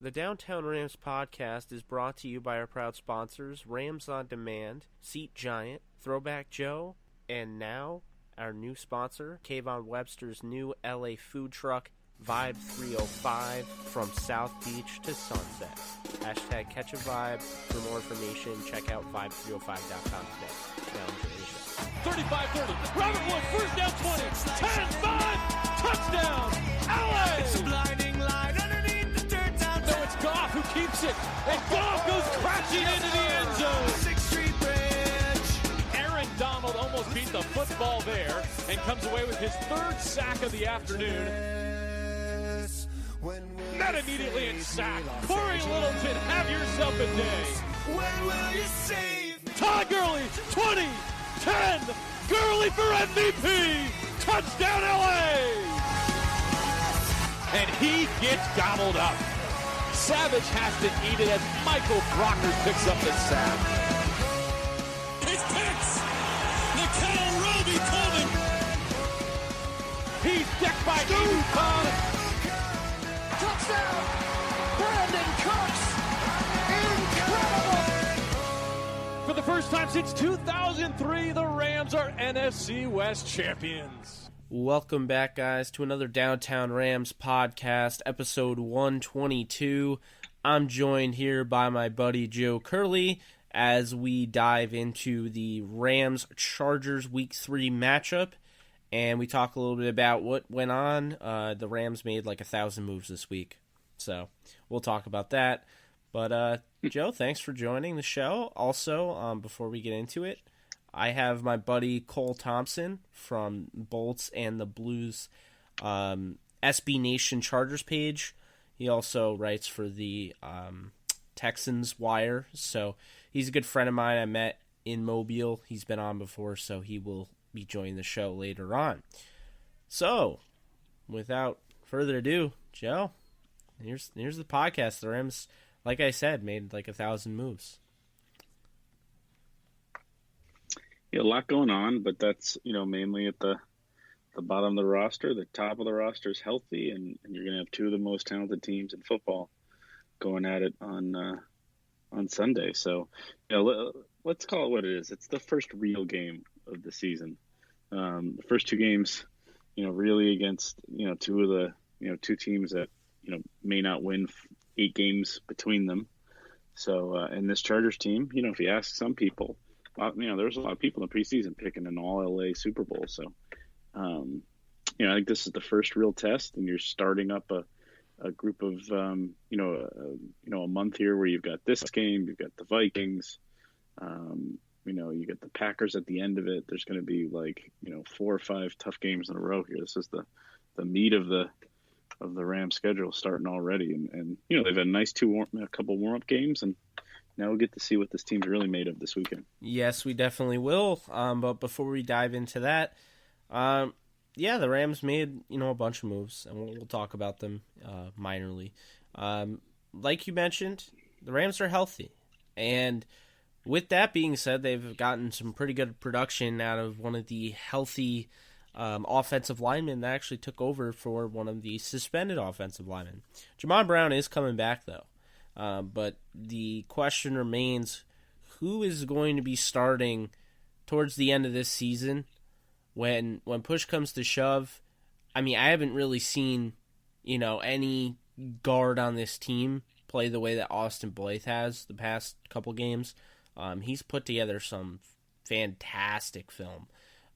The Downtown Rams podcast is brought to you by our proud sponsors, Rams on Demand, SeatGiant, Throwback Joe, and now our new sponsor, Kayvon Webster's new LA food truck, VYBE 305, from South Beach to Sunset. Hashtag catch a vibe. For more information, check out vibe305.com today. Now enjoy the show. 35-30. Robert Woods, first down 20. 10-5. Touchdown. LA. It's a blinding light underneath the dirt down. So it's Goff who keeps it. And Goff goes crashing into the end zone. 6th Street Bridge. Aaron Donald almost beat the football there and comes away with his third sack of the afternoon. Not immediately in sack. Corey Littleton, have yourself a day. When will you save? Todd Gurley, 20, 10. Gurley for MVP. Touchdown LA. And he gets gobbled up. Savage has to eat it as Michael Brockers picks up the sack. It's Pitts. Nicole Roby coming. He's decked by Eden Khan. Touchdown. Brandon Cooks. Incredible. For the first time since 2003, the Rams are NFC West champions. Welcome back, guys, to another Downtown Rams podcast, episode 122. I'm joined here by my buddy Joe Curley as we dive into the Rams-Chargers Week 3 matchup, and we talk a little bit about what went on. The Rams made like 1,000 moves this week, so we'll talk about that. But, Joe, thanks for joining the show. Also, before we get into it, I have my buddy Cole Thompson from Bolts and the Blues SB Nation Chargers page. He also writes for the Texans Wire, so he's a good friend of mine. I met in Mobile. He's been on before, so he will be joining the show later on. So, without further ado, Joe, here's the podcast. The Rams, like I said, made like 1,000 moves. Yeah, a lot going on, but that's, mainly at the bottom of the roster. The top of the roster is healthy, and you're going to have two of the most talented teams in football going at it on Sunday. So, let's call it what it is. It's the first real game of the season. The first two games, really against, two of the, two teams that, may not win 8 games between them. So, and this Chargers team, if you ask some people, there's a lot of people in the preseason picking an all-LA Super Bowl. So, I think this is the first real test, and you're starting up a group of, a month here where you've got this game, you've got the Vikings, you get the Packers at the end of it. There's going to be 4 or 5 tough games in a row here. This is the meat of the Rams schedule starting already, and they've had a nice couple warm-up games, and now we'll get to see what this team's really made of this weekend. Yes, we definitely will. But before we dive into that, the Rams made a bunch of moves, and we'll talk about them minorly. Like you mentioned, the Rams are healthy, and with that being said, they've gotten some pretty good production out of one of the healthy offensive linemen that actually took over for one of the suspended offensive linemen. Jamon Brown is coming back, though. But the question remains, who is going to be starting towards the end of this season when push comes to shove? I mean, I haven't really seen, any guard on this team play the way that Austin Blythe has the past couple games. He's put together some fantastic film.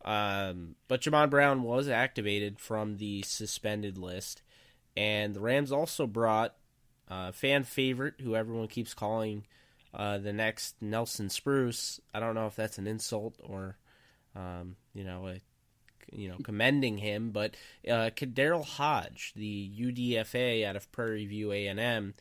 But Jamon Brown was activated from the suspended list, and the Rams also brought fan favorite, who everyone keeps calling the next Nelson Spruce. I don't know if that's an insult or, commending him, but Daryl Hodge, the UDFA out of Prairie View A&M,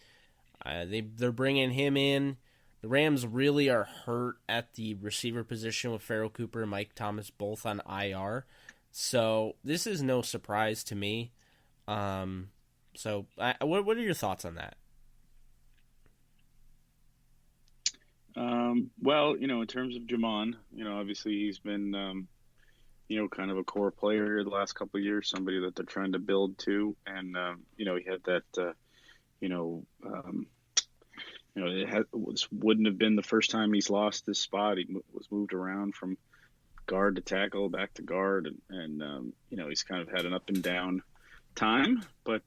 they're bringing him in. The Rams really are hurt at the receiver position with Farrell Cooper and Mike Thomas both on IR, so this is no surprise to me. So, what are your thoughts on that? Well, in terms of Jamon, obviously he's been, kind of a core player here the last couple of years, somebody that they're trying to build to. And, he had that, you know, this wouldn't have been the first time he's lost his spot. He was moved around from guard to tackle, back to guard, and he's kind of had an up and down time. But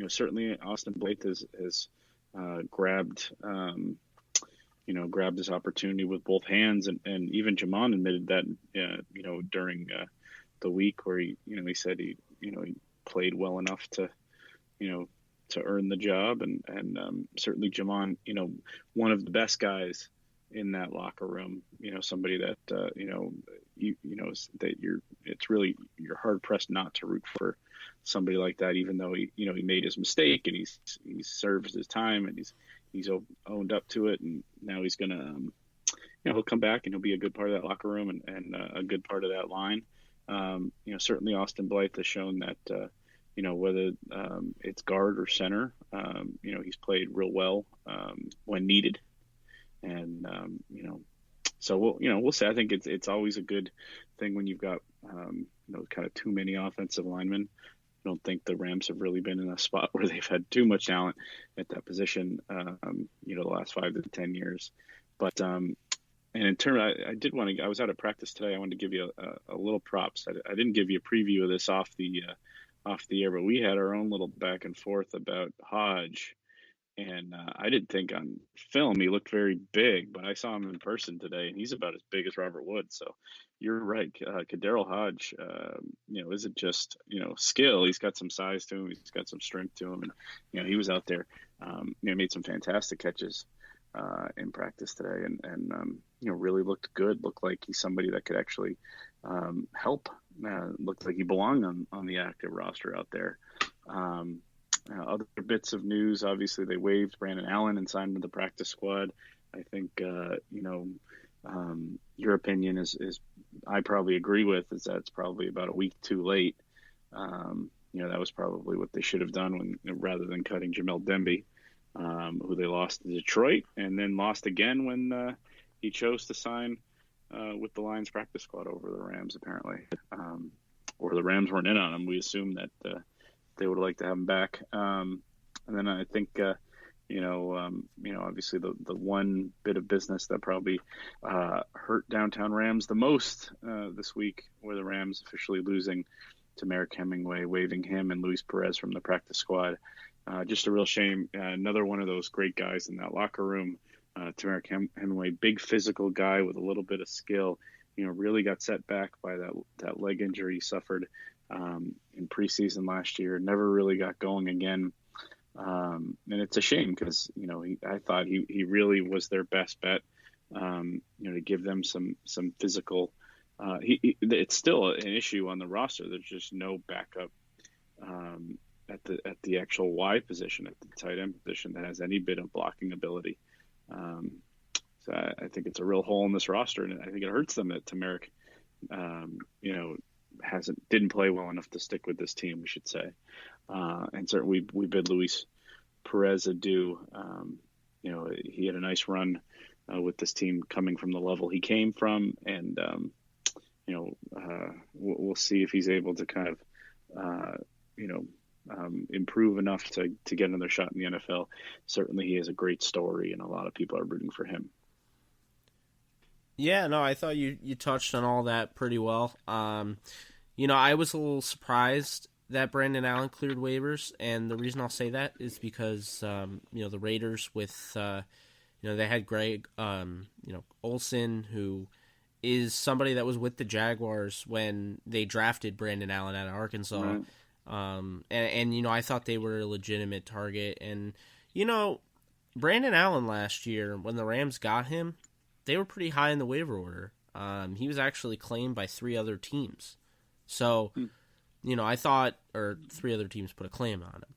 certainly Austin Blythe has grabbed his opportunity with both hands, and even Jamon admitted that during the week where he said he played well enough to earn the job, and certainly Jamon, one of the best guys in that locker room, somebody that it's really, you're hard pressed not to root for somebody like that, even though he made his mistake and he's served his time and he's owned up to it, and now he's gonna he'll come back and he'll be a good part of that locker room and a good part of that line. Certainly Austin Blythe has shown that whether it's guard or center, he's played real well when needed, and so we'll see. I think it's always a good thing when you've got kind of too many offensive linemen. I don't think the Rams have really been in a spot where they've had too much talent at that position, the last 5 to 10 years. But and in terms, I was out at practice today. I wanted to give you a little props. I didn't give you a preview of this off the air, but we had our own little back and forth about Hodge. And I didn't think on film he looked very big, but I saw him in person today, and he's about as big as Robert Woods. So you're right. Kaderl Hodge, isn't just, skill. He's got some size to him. He's got some strength to him. And, he was out there, made some fantastic catches in practice today and really looked good. Looked like he's somebody that could actually help. Looked like he belonged on the active roster out there. Other bits of news, obviously they waived Brandon Allen and signed him to the practice squad. I think, your opinion is I probably agree with, is that it's probably about a week too late. That was probably what they should have done rather than cutting Jamel Demby, who they lost to Detroit and then lost again when he chose to sign with the Lions practice squad over the Rams, apparently. Or the Rams weren't in on him. We assumed that they would like to have him back. And then I think, obviously the one bit of business that probably hurt downtown Rams the most this week were the Rams officially losing to Merrick Hemingway, waiving him and Luis Perez from the practice squad. Just a real shame. Another one of those great guys in that locker room. Merrick Hemingway, big physical guy with a little bit of skill, really got set back by that leg injury he suffered in preseason last year. Never really got going again. And it's a shame because, I thought he really was their best bet, to give them some physical. It's still an issue on the roster. There's just no backup at the actual wide position, at the tight end position, that has any bit of blocking ability. So I think it's a real hole in this roster, and I think it hurts them that Tamarick, didn't play well enough to stick with this team, we should say. And certainly we bid Luis Perez adieu. He had a nice run with this team coming from the level he came from, and we'll see if he's able to kind of improve enough to get another shot in the NFL. Certainly he has a great story, and a lot of people are rooting for him. Yeah, no, I thought you touched on all that pretty well. I was a little surprised that Brandon Allen cleared waivers, and the reason I'll say that is because, the Raiders with, they had Greg, Olsen, who is somebody that was with the Jaguars when they drafted Brandon Allen out of Arkansas. Right. And I thought they were a legitimate target. And, Brandon Allen last year, when the Rams got him, they were pretty high in the waiver order. He was actually claimed by 3 other teams. So, I thought, or 3 other teams put a claim on him.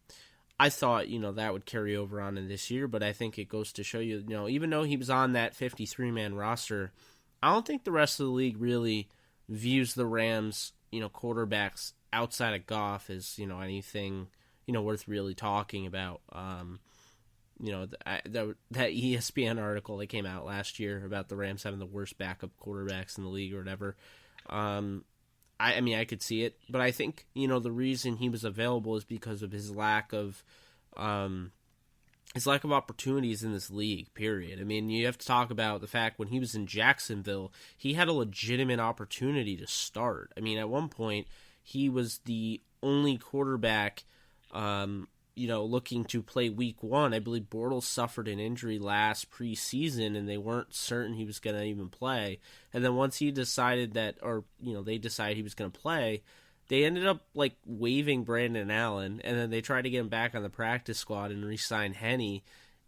I thought, that would carry over on in this year, but I think it goes to show you, even though he was on that 53-man roster, I don't think the rest of the league really views the Rams, quarterbacks outside of Goff as, anything, worth really talking about. That ESPN article that came out last year about the Rams having the worst backup quarterbacks in the league or whatever. I could see it, but I think, the reason he was available is because of his lack of, his lack of opportunities in this league, period. I mean, you have to talk about the fact when he was in Jacksonville, he had a legitimate opportunity to start. I mean, at one point, he was the only quarterback, looking to play week 1. I believe Bortles suffered an injury last preseason, and they weren't certain he was going to even play. And then once he decided they decided he was going to play, they ended up waiving Brandon Allen, and then they tried to get him back on the practice squad and re-sign Henny,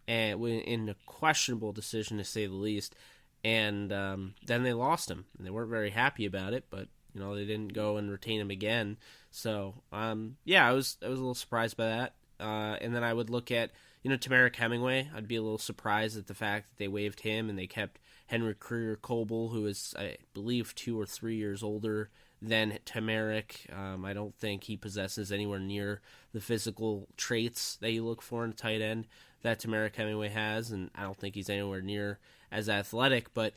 and in a questionable decision to say the least. And then they lost him, and they weren't very happy about it. But they didn't go and retain him again. So I was a little surprised by that. And then I would look at Tamarick Hemingway. I'd be a little surprised at the fact that they waived him and they kept Henry Coble, who is I believe 2 or 3 years older than Tamarick. I don't think he possesses anywhere near the physical traits that you look for in a tight end that Tamarick Hemingway has, and I don't think he's anywhere near as athletic. But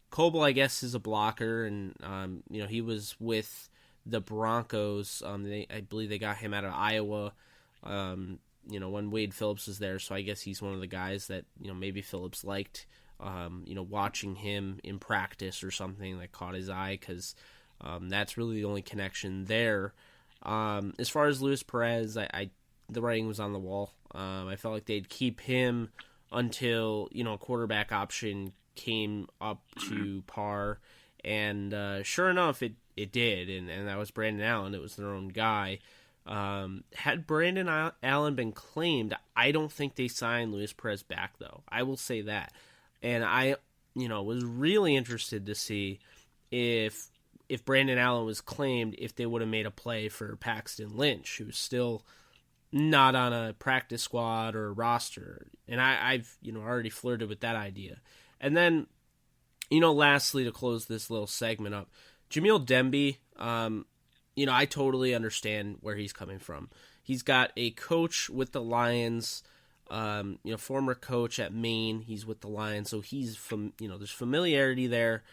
Coble, I guess, is a blocker, and he was with the Broncos. I believe they got him out of Iowa. When Wade Phillips was there, so I guess he's one of the guys that maybe Phillips liked. Watching him in practice or something that caught his eye because. That's really the only connection there. As far as Luis Perez, the writing was on the wall. I felt like they'd keep him until a quarterback option came up to par, and sure enough, it did, and that was Brandon Allen. It was their own guy. Had Brandon Allen been claimed, I don't think they signed Luis Perez back, though. I will say that, and I was really interested to see if Brandon Allen was claimed, if they would have made a play for Paxton Lynch, who's still not on a practice squad or a roster. And I've already flirted with that idea. And then, lastly, to close this little segment up, Jamil Demby, I totally understand where he's coming from. He's got a coach with the Lions, former coach at Maine. He's with the Lions, so he's there's familiarity there.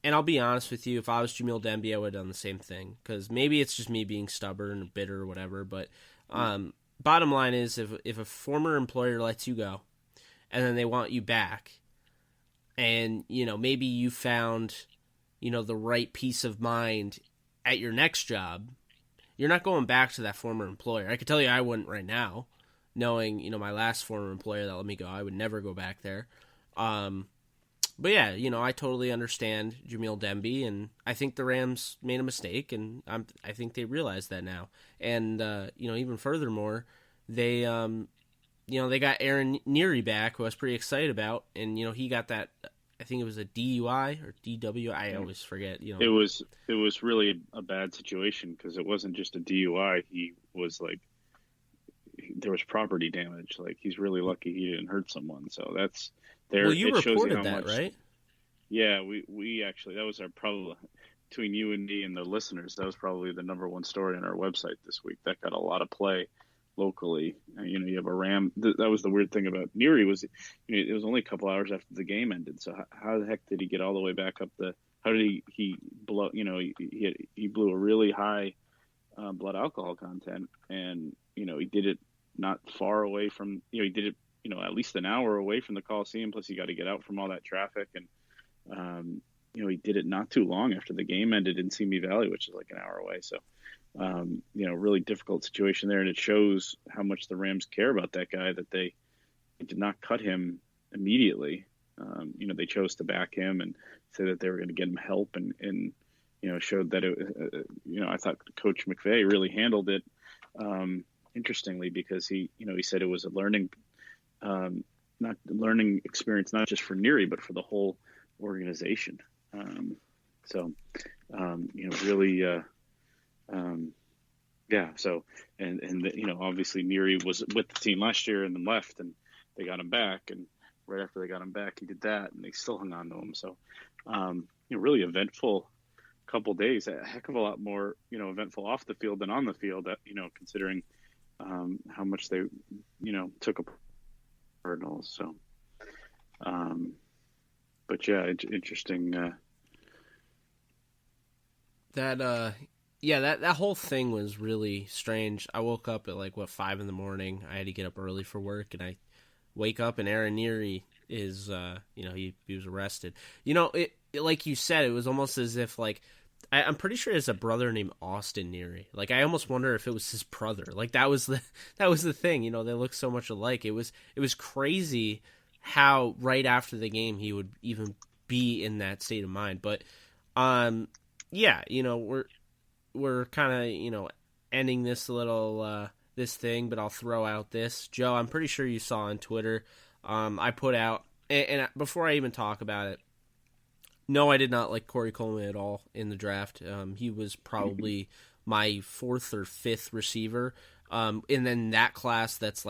And I'll be honest with you, if I was Jamil Demby, I would have done the same thing. Because maybe it's just me being stubborn or bitter or whatever. But bottom line is, if a former employer lets you go, and then they want you back, and maybe you found the right peace of mind at your next job, you're not going back to that former employer. I can tell you I wouldn't right now, knowing my last former employer that let me go. I would never go back there. But yeah, I totally understand Jamil Demby, and I think the Rams made a mistake, and I think they realize that now. And even furthermore, they they got Aaron Neary back, who I was pretty excited about, and he got that. I think it was a DUI or DW. I always forget. It was really a bad situation because it wasn't just a DUI. He was there was property damage. He's really lucky he didn't hurt someone. So that's there. Well, you reported that, right? Yeah, we actually, that was our probably, between you and me and the listeners, that was probably the number one story on our website this week. That got a lot of play locally. You have a Ram. That was the weird thing about Neary was, it was only a couple hours after the game ended. So how the heck did he get all the way back up how did he blow, he blew a really high blood alcohol content, and, he did it not far away from, he did it, at least an hour away from the Coliseum. Plus he got to get out from all that traffic. And, he did it not too long after the game ended in Simi Valley, which is like an hour away. So, really difficult situation there. And it shows how much the Rams care about that guy, that they did not cut him immediately. They chose to back him and say that they were going to get him help, and showed that I thought Coach McVay really handled it interestingly, because he said it was a learning experience, not just for Neary, but for the whole organization. Really, So, obviously Neary was with the team last year and then left, and they got him back, and right after they got him back, he did that, and they still hung on to him. So, really eventful couple days, a heck of a lot more, eventful off the field than on the field, considering how much they, took a Cardinals. So, but yeah, it's interesting. Yeah, that whole thing was really strange. I woke up at 5 in the morning. I had to get up early for work, and I wake up and Aaron Neary is he was arrested. Like you said, it was almost as if I'm pretty sure there's a brother named Austin Neary. Like, I almost wonder if it was his brother. Like, that was the thing. They look so much alike. It was crazy how right after the game he would even be in that state of mind. But yeah, we're kind of ending this little this thing, but I'll throw out this. Joe, I'm pretty sure you saw on Twitter. I put out, and before I even talk about it, no, I did not like Corey Coleman at all in the draft. He was probably my 4th or 5th receiver. And then that class, that's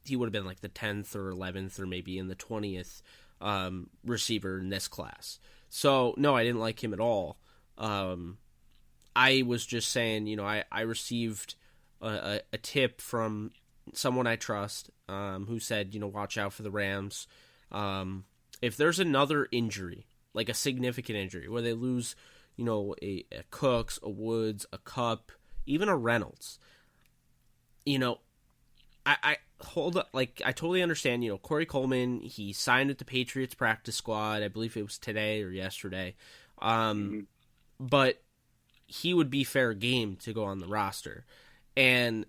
he would have been the 10th or 11th or maybe in the 20th receiver in this class. So, no, I didn't like him at all. I was just saying, I received a tip from someone I trust who said, watch out for the Rams. If there's another injury, like a significant injury, where they lose, a Cooks, a Woods, a Cup, even a Reynolds, I hold up, I totally understand, Corey Coleman, he signed with the Patriots practice squad. I believe it was today or yesterday. But he would be fair game to go on the roster. And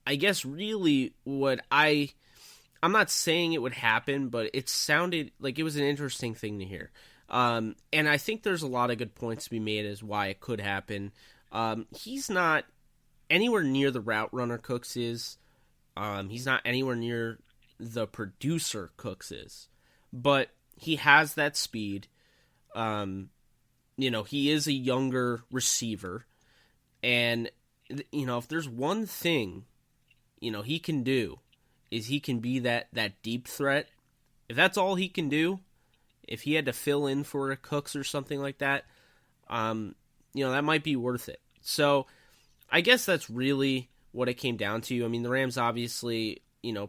I guess really I'm not saying it would happen, but it sounded like it was an interesting thing to hear. And I think there's a lot of good points to be made as why it could happen. He's not anywhere near the route runner Cooks is. He's not anywhere near the producer Cooks is. But he has that speed. He is a younger receiver. And, if there's one thing, he can do, is he can be that deep threat. If that's all he can do, if he had to fill in for a Cooks or something like that, that might be worth it. So I guess that's really what it came down to. I mean, the Rams obviously,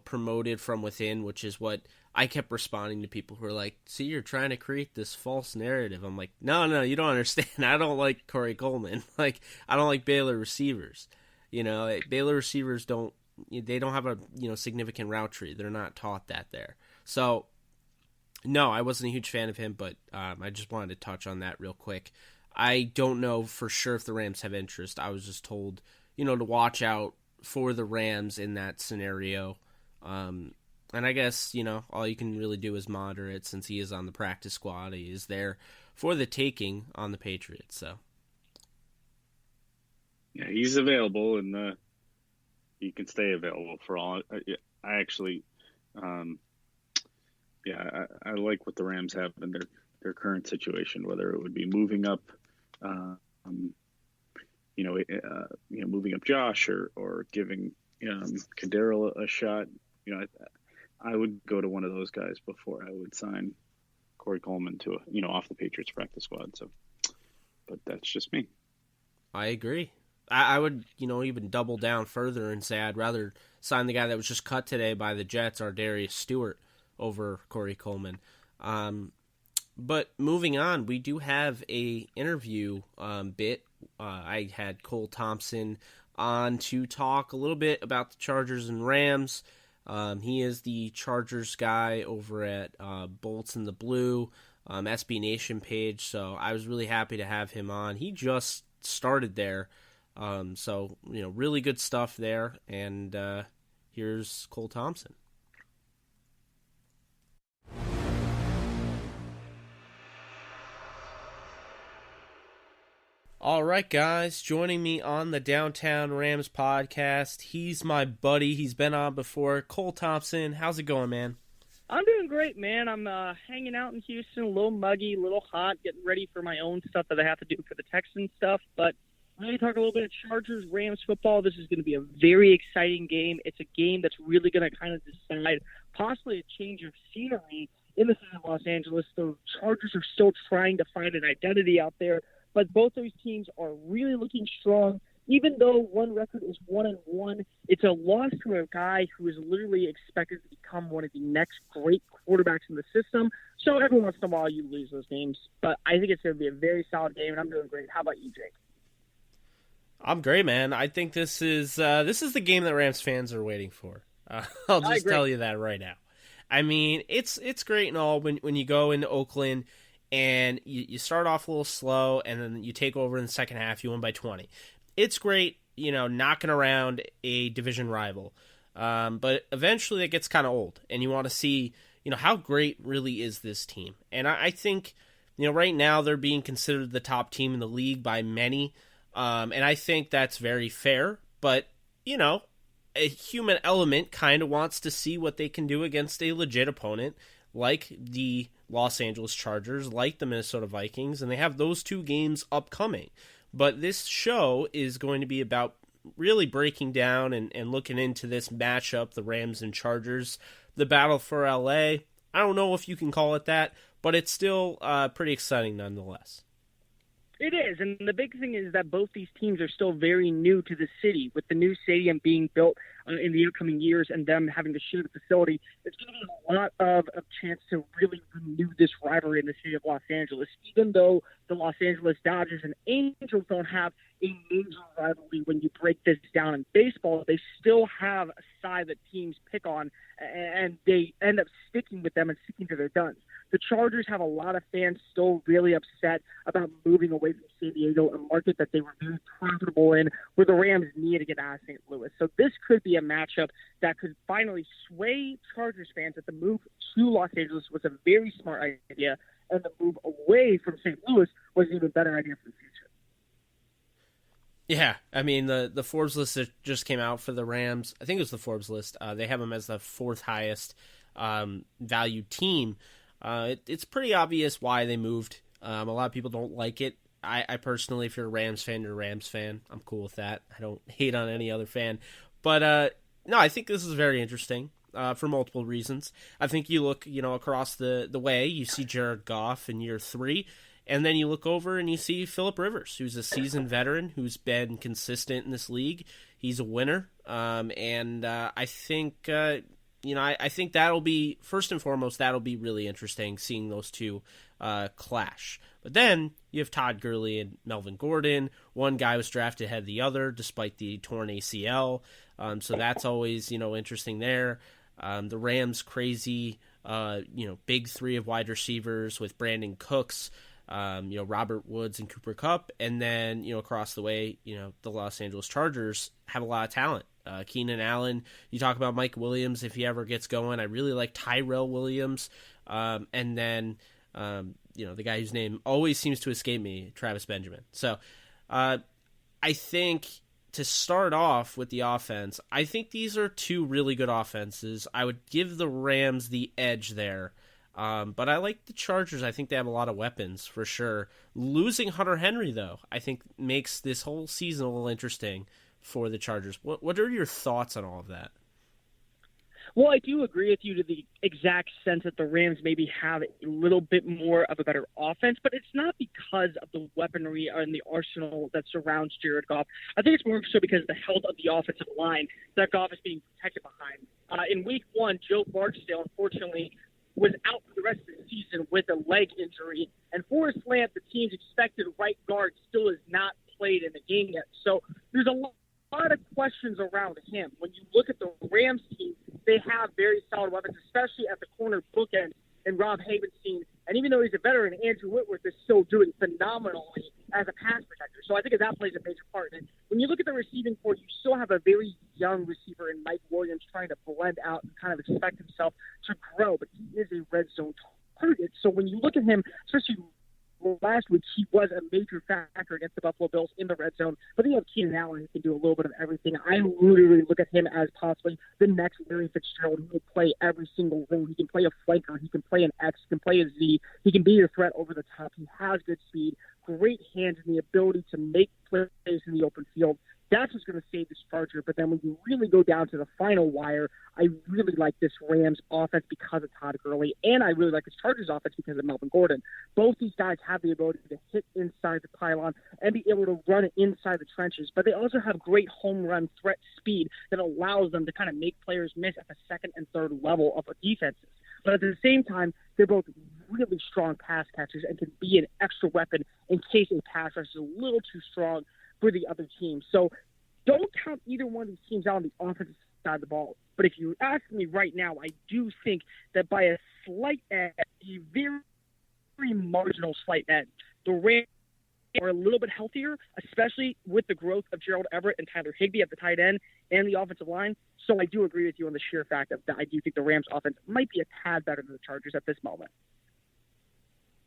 promoted from within, which is what I kept responding to people who are like, see, you're trying to create this false narrative. I'm like, no, you don't understand. I don't like Corey Coleman. I don't like Baylor receivers. Baylor receivers don't have a, significant route tree. They're not taught that there. So, no, I wasn't a huge fan of him, but I just wanted to touch on that real quick. I don't know for sure if the Rams have interest. I was just told, to watch out for the Rams in that scenario. And I guess, all you can really do is monitor it since he is on the practice squad. He is there for the taking on the Patriots. So, yeah, he's available, and he can stay available for all. I actually, I like what the Rams have in their current situation, whether it would be moving up, moving up Josh or giving Kadero a shot. I would go to one of those guys before I would sign Corey Coleman to off the Patriots practice squad. So, but that's just me. I agree. I would, even double down further and say I'd rather sign the guy that was just cut today by the Jets, our Darius Stewart, over Corey Coleman. But moving on, we do have a interview bit. I had Cole Thompson on to talk a little bit about the Chargers and Rams. He is the Chargers guy over at Bolts in the Blue, SB Nation page, so I was really happy to have him on. He just started there, so really good stuff there, and here's Cole Thompson. All right, guys, joining me on the Downtown Rams podcast, he's my buddy. He's been on before. Cole Thompson, how's it going, man? I'm doing great, man. I'm hanging out in Houston, a little muggy, a little hot, getting ready for my own stuff that I have to do for the Texans stuff. But I'm going to talk a little bit of Chargers-Rams football. This is going to be a very exciting game. It's a game that's really going to kind of decide possibly a change of scenery in the city of Los Angeles. The Chargers are still trying to find an identity out there. But both those teams are really looking strong. Even though one record is 1-1, it's a loss to a guy who is literally expected to become one of the next great quarterbacks in the system. So every once in a while you lose those games. But I think it's going to be a very solid game, and I'm doing great. How about you, Jake? I'm great, man. I think this is the game that Rams fans are waiting for. I'll just tell you that right now. I mean, it's great and all when you go into Oakland and you start off a little slow and then you take over in the second half, you win by 20. It's great, knocking around a division rival. But eventually that gets kind of old and you want to see, how great really is this team. And I think, right now they're being considered the top team in the league by many. And I think that's very fair, but, a human element kind of wants to see what they can do against a legit opponent like the Los Angeles Chargers, like the Minnesota Vikings, and they have those two games upcoming. But this show is going to be about really breaking down and looking into this matchup, the Rams and Chargers, the battle for LA. I don't know if you can call it that, but it's still pretty exciting nonetheless. It is, and the big thing is that both these teams are still very new to the city. With the new stadium being built in the upcoming years and them having to share the facility, it's going to be a lot of a chance to really renew this rivalry in the city of Los Angeles. Even though the Los Angeles Dodgers and Angels don't have a major rivalry when you break this down in baseball, they still have a side that teams pick on, and they end up sticking with them and sticking to their guns. The Chargers have a lot of fans still really upset about moving away from San Diego, a market that they were very comfortable in, where the Rams needed to get out of St. Louis. So this could be a matchup that could finally sway Chargers fans that the move to Los Angeles was a very smart idea, and the move away from St. Louis was an even better idea for the future. Yeah, I mean, the Forbes list that just came out for the Rams, I think it was the Forbes list, they have them as the fourth highest valued team. It's pretty obvious why they moved. A lot of people don't like it. I personally, if you're a Rams fan, you're a Rams fan. I'm cool with that. I don't hate on any other fan. But, no, I think this is very interesting for multiple reasons. I think you look, across the way, you see Jared Goff in year 3, and then you look over and you see Phillip Rivers, who's a seasoned veteran, who's been consistent in this league. He's a winner, and I think... I think that'll be, first and foremost, that'll be really interesting, seeing those two clash. But then you have Todd Gurley and Melvin Gordon. One guy was drafted ahead of the other, despite the torn ACL. So that's always, interesting there. The Rams' crazy, big three of wide receivers with Brandon Cooks, Robert Woods and Cooper Kupp. And then, across the way, the Los Angeles Chargers have a lot of talent. Keenan Allen, you talk about Mike Williams if he ever gets going. I really like Tyrell Williams. And then, the guy whose name always seems to escape me, Travis Benjamin. So I think to start off with the offense, I think these are two really good offenses. I would give the Rams the edge there. But I like the Chargers. I think they have a lot of weapons for sure. Losing Hunter Henry, though, I think makes this whole season a little interesting for the Chargers. What are your thoughts on all of that? Well, I do agree with you to the exact sense that the Rams maybe have a little bit more of a better offense, but it's not because of the weaponry and the arsenal that surrounds Jared Goff. I think it's more so because of the health of the offensive line that Goff is being protected behind. In Week 1, Joe Barksdale, unfortunately, was out for the rest of the season with a leg injury, and Forrest Lamp, the team's expected right guard, still has not played in the game yet. So there's a lot of questions around him. When you look at the Rams team, they have very solid weapons, especially at the corner bookend and Rob Havenstein. And even though he's a veteran, Andrew Whitworth is still doing phenomenally as a pass protector. So I think that plays a major part. And when you look at the receiving core, you still have a very young receiver in Mike Williams trying to blend out and kind of expect himself to grow. But he is a red zone target. So when you look at him, especially last week, he was a major factor against the Buffalo Bills in the red zone. But then you have Keenan Allen who can do a little bit of everything. I really look at him as possibly the next Larry Fitzgerald who will play every single role. He can play a flanker. He can play an X. He can play a Z. He can be your threat over the top. He has good speed, great hands, and the ability to make plays in the open field. That's what's going to save this Charger. But then when you really go down to the final wire, I really like this Rams offense because of Todd Gurley, and I really like this Chargers offense because of Melvin Gordon. Both these guys have the ability to hit inside the pylon and be able to run inside the trenches, but they also have great home run threat speed that allows them to kind of make players miss at the second and third level of defenses. But at the same time, they're both really strong pass catchers and can be an extra weapon in case a pass rush is a little too strong. for the other team. So don't count either one of these teams out on the offensive side of the ball. But if you ask me right now, I do think that by a slight edge, a very, very marginal slight edge, the Rams are a little bit healthier, especially with the growth of Gerald Everett and Tyler Higbee at the tight end and the offensive line. So I do agree with you on the sheer fact that I do think the Rams offense might be a tad better than the Chargers at this moment.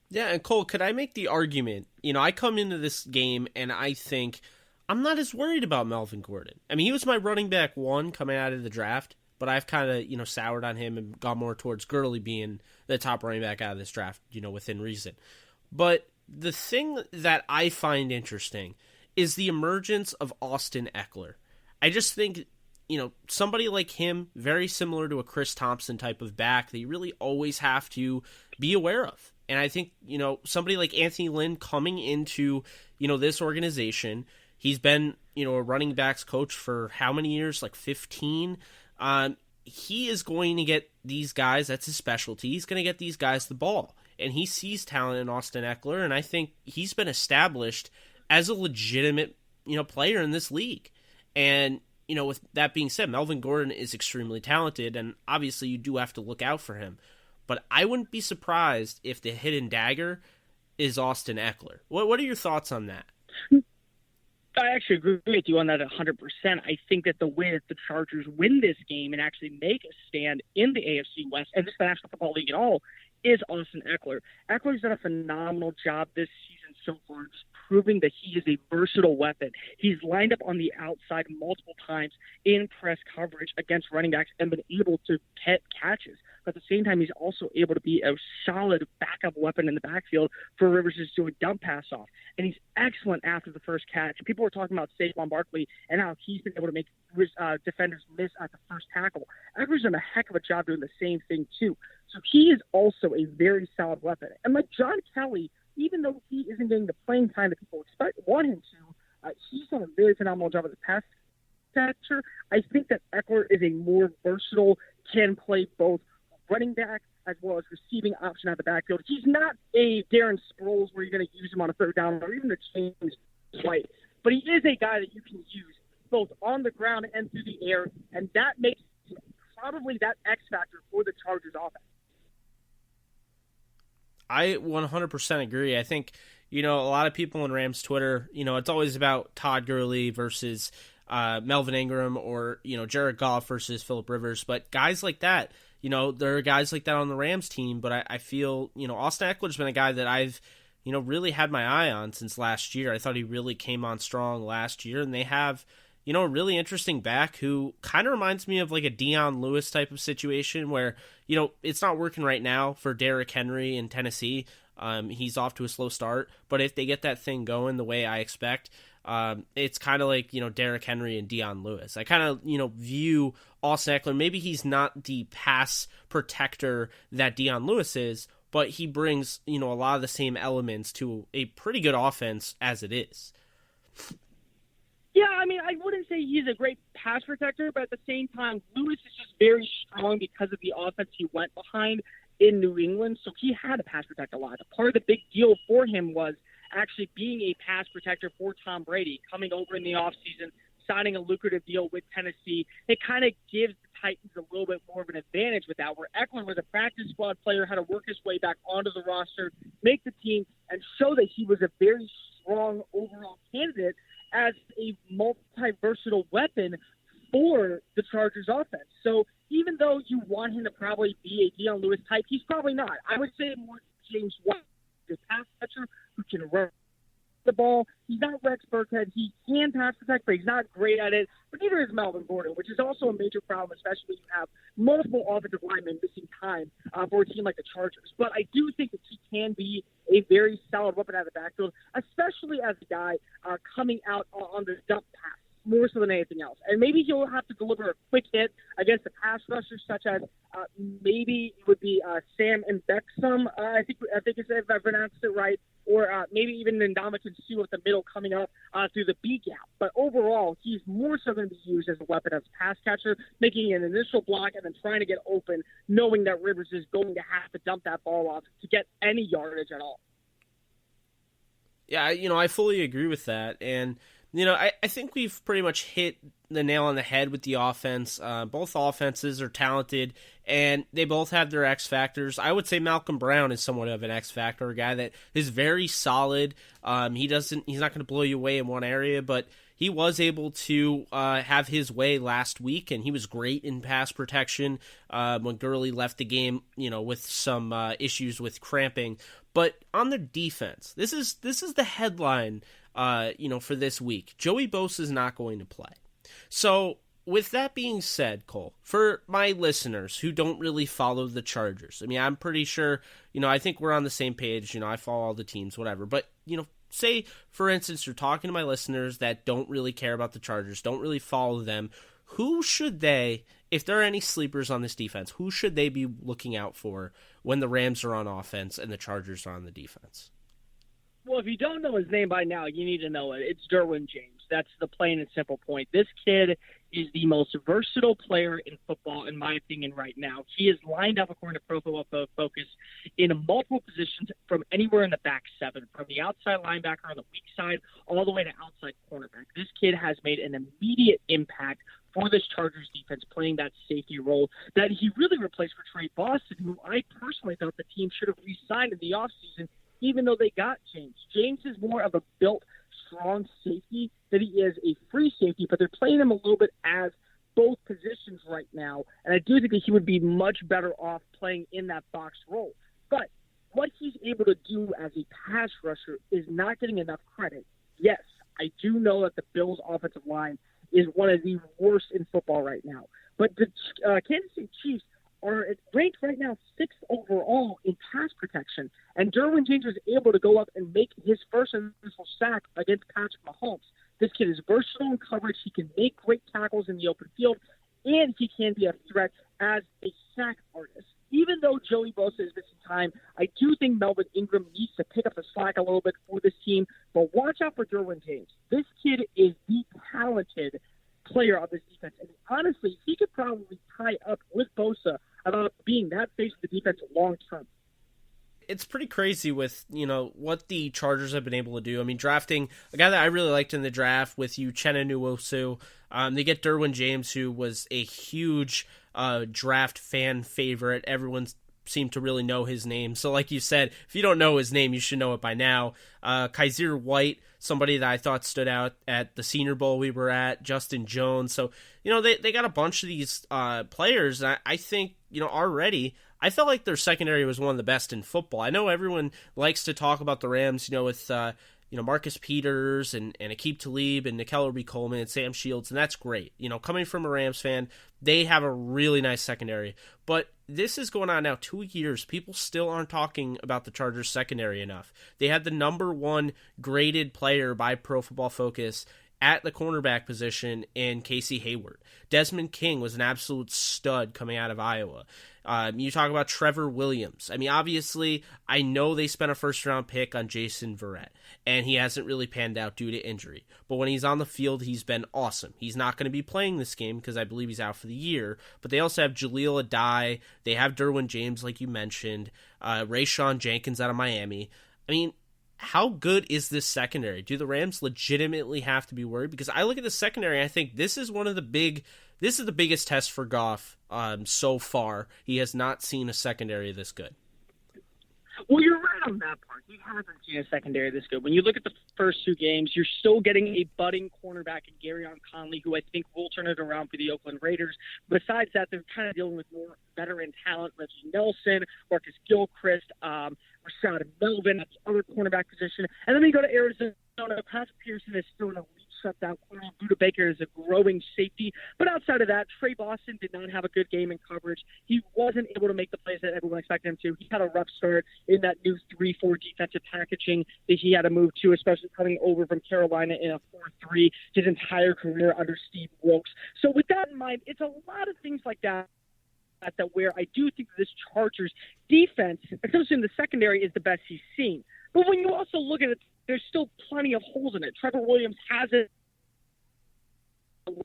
Yeah, and Cole, could I make the argument, I come into this game and I think I'm not as worried about Melvin Gordon. I mean, he was my running back 1 coming out of the draft, but I've kind of, soured on him and gone more towards Curley being the top running back out of this draft, within reason. But the thing that I find interesting is the emergence of Austin Eckler. I just think, somebody like him, very similar to a Chris Thompson type of back that you really always have to be aware of. And I think, somebody like Anthony Lynn coming into, this organization, he's been, a running backs coach for how many years? Like 15. He is going to get these guys, that's his specialty, he's going to get these guys the ball. And he sees talent in Austin Eckler, and I think he's been established as a legitimate, player in this league. And, with that being said, Melvin Gordon is extremely talented, and obviously you do have to look out for him. But I wouldn't be surprised if the hidden dagger is Austin Eckler. What are your thoughts on that? I actually agree with you on that 100%. I think that the way that the Chargers win this game and actually make a stand in the AFC West and just the National Football League at all is Austin Eckler. Eckler's done a phenomenal job this season so far, just proving that he is a versatile weapon. He's lined up on the outside multiple times in press coverage against running backs and been able to get catches. But at the same time, he's also able to be a solid backup weapon in the backfield for Rivers to do a dump pass off. And he's excellent after the first catch. People were talking about Saquon Barkley and how he's been able to make defenders miss at the first tackle. Eckler's done a heck of a job doing the same thing, too. So he is also a very solid weapon. And like John Kelly, even though he isn't getting the playing time that people want him to, he's done a very phenomenal job as a pass catcher. I think that Eckler is a more versatile, can play both running back as well as receiving option at the backfield. He's not a Darren Sproles where you're going to use him on a third down or even a James White, but he is a guy that you can use both on the ground and through the air, and that makes him probably that X factor for the Chargers offense. I 100% agree. I think, a lot of people in Rams Twitter, it's always about Todd Gurley versus Melvin Ingram or, Jared Goff versus Phillip Rivers. But guys like that, there are guys like that on the Rams team. But I feel, Austin Eckler's been a guy that I've, really had my eye on since last year. I thought he really came on strong last year. And they have, a really interesting back who kind of reminds me of like a Deion Lewis type of situation where, it's not working right now for Derrick Henry in Tennessee. He's off to a slow start, but if they get that thing going the way I expect, it's kind of like, Derrick Henry and Deion Lewis. I kind of, view Austin Eckler. Maybe he's not the pass protector that Deion Lewis is, but he brings, a lot of the same elements to a pretty good offense as it is. Yeah, I mean, I wouldn't say he's a great pass protector, but at the same time, Lewis is just very strong because of the offense he went behind in New England, so he had to pass protect a lot. Part of the big deal for him was actually being a pass protector for Tom Brady, coming over in the offseason, signing a lucrative deal with Tennessee. It kind of gives the Titans a little bit more of an advantage with that, where Eckler was a practice squad player, had to work his way back onto the roster, make the team, and show that he was a very strong overall candidate as a multi-versatile weapon for the Chargers offense. So even though you want him to probably be a Deion Lewis type, he's probably not. I would say more James White, a pass catcher who can run the ball. He's not Rex Burkhead. He can pass protect, but he's not great at it. But neither is Melvin Gordon, which is also a major problem, especially when you have multiple offensive linemen missing time for a team like the Chargers. But I do think that he can be a very solid weapon out of the backfield, especially as a guy coming out on the dump pass, more so than anything else. And maybe he'll have to deliver a quick hit against the pass rushers, such as maybe it would be Sam and Bexum, I think it's, if I pronounced it right, or maybe even Ndamukong Suh at the middle coming up through the B gap. But overall, he's more so going to be used as a weapon as a pass catcher, making an initial block and then trying to get open, knowing that Rivers is going to have to dump that ball off to get any yardage at all. Yeah, I fully agree with that. And, I think we've pretty much hit the nail on the head with the offense. Both offenses are talented, and they both have their X factors. I would say Malcolm Brown is somewhat of an X factor, a guy that is very solid. He's not going to blow you away in one area, but he was able to have his way last week, and he was great in pass protection when Curley left the game, with some issues with cramping. But on the defense, this is the headline, for this week. Joey Bosa is not going to play. So with that being said, Cole, for my listeners who don't really follow the Chargers, I'm pretty sure, I think we're on the same page. I follow all the teams, whatever. But, say, for instance, you're talking to my listeners that don't really care about the Chargers, don't really follow them. Who should they, if there are any sleepers on this defense, who should they be looking out for when the Rams are on offense and the Chargers are on the defense? Well, if you don't know his name by now, you need to know it. It's Derwin James. That's the plain and simple point. This kid is the most versatile player in football, in my opinion, right now. He is lined up, according to Pro Football Focus, in multiple positions from anywhere in the back seven, from the outside linebacker on the weak side all the way to outside cornerback. This kid has made an immediate impact for this Chargers defense, playing that safety role that he really replaced for Trey Boston, who I personally thought the team should have re-signed in the offseason, even though they got James. James is more of a built, strong safety than he is a free safety, but they're playing him a little bit as both positions right now, and I do think that he would be much better off playing in that box role. But what he's able to do as a pass rusher is not getting enough credit. Yes, I do know that the Bills' offensive line is one of the worst in football right now, but the Kansas City Chiefs are ranked right now 6th overall in pass protection, and Derwin James was able to go up and make his first initial sack against Patrick Mahomes. This kid is versatile in coverage. He can make great tackles in the open field, and he can be a threat as a sack artist. Even though Joey Bosa is missing time, I do think Melvin Ingram needs to pick up the slack a little bit for this team, but watch out for Derwin James. This kid is the talented player of this defense, and honestly, he could probably tie up with Bosa about being that face of the defense long term. It's pretty crazy with, what the Chargers have been able to do. Drafting a guy that I really liked in the draft with Uchenna Nwosu. They get Derwin James, who was a huge draft fan favorite. Everyone seemed to really know his name. So like you said, if you don't know his name, you should know it by now. Kaiser White, somebody that I thought stood out at the Senior Bowl we were at, Justin Jones. So, they got a bunch of these players. And I think, already, I felt like their secondary was one of the best in football. I know everyone likes to talk about the Rams, with Marcus Peters and Aqib Talib and Nickel Coleman and Sam Shields, and that's great. Coming from a Rams fan, they have a really nice secondary. But this is going on now 2 years. People still aren't talking about the Chargers secondary enough. They had the number 1 graded player by Pro Football Focus at the cornerback position in Casey Hayward. Desmond King was an absolute stud coming out of Iowa. You talk about Trevor Williams. Obviously, I know they spent a first-round pick on Jason Verrett, and he hasn't really panned out due to injury. But when he's on the field, he's been awesome. He's not going to be playing this game because I believe he's out for the year. But they also have Jaleel Addae. They have Derwin James, like you mentioned. Rayshawn Jenkins out of Miami. How good is this secondary? Do the Rams legitimately have to be worried? Because I look at the secondary and I think this is the biggest test for Goff so far. He has not seen a secondary this good. Well, you're right on that part. He hasn't seen a secondary this good. When you look at the first 2 games, you're still getting a budding cornerback in Garyon Conley, who I think will turn it around for the Oakland Raiders. Besides that, they're kind of dealing with more veteran talent, Reggie Nelson, Marcus Gilchrist, Rashad Melvin at the other cornerback position. And then we go to Arizona. Patrick Pearson is still an elite shutdown corner. Buda Baker is a growing safety. But outside of that, Trey Boston did not have a good game in coverage. He wasn't able to make the plays that everyone expected him to. He had a rough start in that new 3-4 defensive packaging that he had to move to, especially coming over from Carolina in a 4-3 his entire career under Steve Wilkes. So with that in mind, it's a lot of things like that where I do think this Chargers defense, especially in the secondary, is the best he's seen. But when you also look at it, there's still plenty of holes in it. Trevor Williams hasn't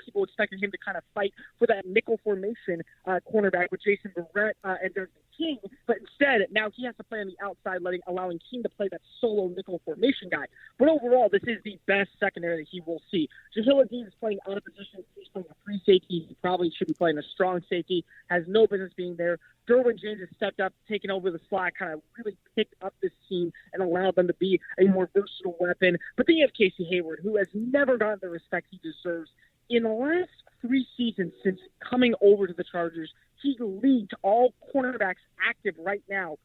people expected him to kind of fight for that nickel formation cornerback with Jason Verrett and Desmond King, but instead now he has to play on the outside, allowing King to play that solo nickel formation guy. But overall, this is the best secondary that he will see. Jahil Dean is playing out of position. He's playing a free safety. He probably should be playing a strong safety. Has no business being there. Derwin James has stepped up, taken over the slack, kind of really picked up this team and allowed them to be a more versatile weapon. But then you have Casey Hayward, who has never gotten the respect he deserves. In the last 3 seasons since coming over to the Chargers, he leads all cornerbacks active right now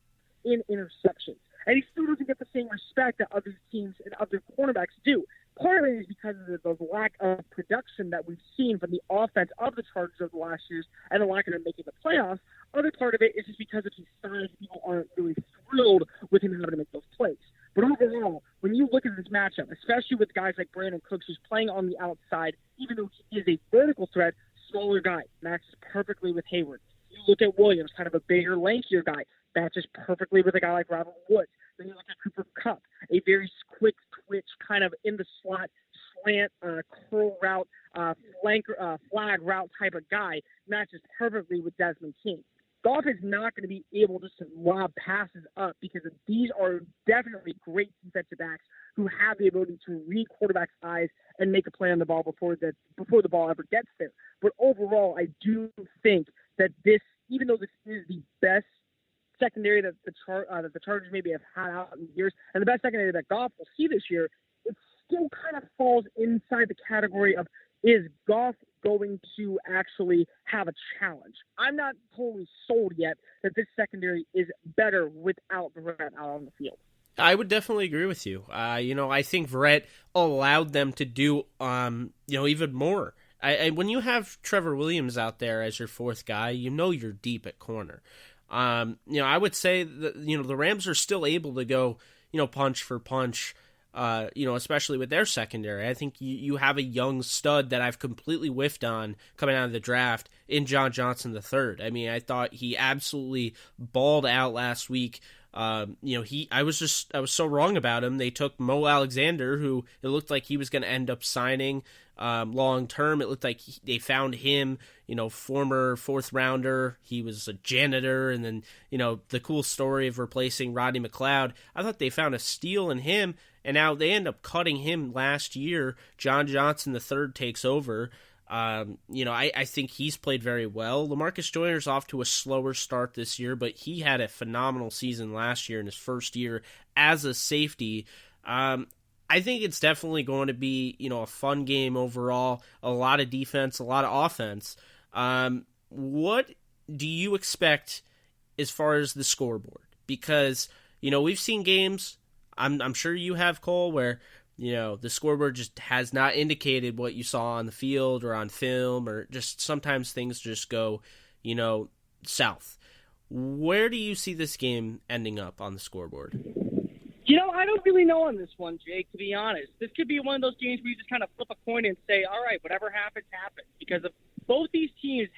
in interceptions. And he still doesn't get the same respect that other teams and other cornerbacks do. Part of it is because of the lack of production that we've seen from the offense of the Chargers over the last years and the lack of them making the playoffs. Other part of it is just because of his size. People aren't really thrilled with him having to make those plays. But overall, when you look at this matchup, especially with guys like Brandon Cooks, who's playing on the outside, even though he is a vertical threat, smaller guy, matches perfectly with Hayward. You look at Williams, kind of a bigger, lankier guy, matches perfectly with a guy like Robert Woods. Then you look at Cooper Kupp, a very quick twitch, kind of in the slot, slant, curl route, flag route type of guy, matches perfectly with Desmond King. Goff is not going to be able just to lob passes up because these are definitely great defensive backs who have the ability to read quarterback's eyes and make a play on the ball before the ball ever gets there. But overall, I do think that this, even though this is the best secondary that the Chargers maybe have had out in years, and the best secondary that Goff will see this year, it still kind of falls inside the category of, is Goff going to actually have a challenge? I'm not totally sold yet that this secondary is better without Verrett out on the field. I would definitely agree with you. I think Verrett allowed them to do, even more. When you have Trevor Williams out there as your fourth guy, you're deep at corner. I would say that, the Rams are still able to go, punch for punch, especially with their secondary. I think you have a young stud that I've completely whiffed on coming out of the draft in John Johnson III. I mean, I thought he absolutely balled out last week. I was so wrong about him. They took Mo Alexander, who it looked like he was going to end up signing long term. It looked like they found him, former 4th rounder. He was a janitor, and then the cool story of replacing Rodney McLeod. I thought they found a steal in him, and now they end up cutting him last year. John Johnson III takes over. I think he's played very well. LaMarcus Joyner's off to a slower start this year, but he had a phenomenal season last year in his first year as a safety. I think it's definitely going to be, a fun game overall, a lot of defense, a lot of offense. What do you expect as far as the scoreboard? Because, we've seen games, I'm sure you have, Cole, where the scoreboard just has not indicated what you saw on the field or on film, or just sometimes things just go, south. Where do you see this game ending up on the scoreboard? I don't really know on this one, Jake, to be honest. This could be one of those games where you just kind of flip a coin and say, all right, whatever happens, happens. Because if both these teams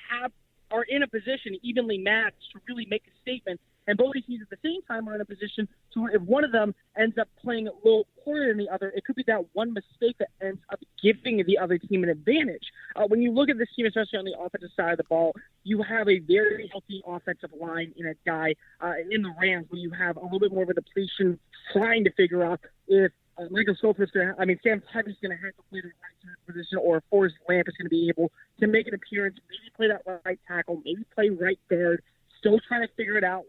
are in a position evenly matched to really make a statement, and both these teams at the same time are in a position to where if one of them ends up playing a little poorer than the other, it could be that one mistake that ends up giving the other team an advantage. When you look at this team, especially on the offensive side of the ball, you have a very healthy offensive line in a guy in the Rams where you have a little bit more of a depletion trying to figure out if Michael Schofield Sam Tevin's going to have to play the right position, or Forrest Lamp is going to be able to make an appearance, maybe play that right tackle, maybe play right guard. Still trying to figure it out.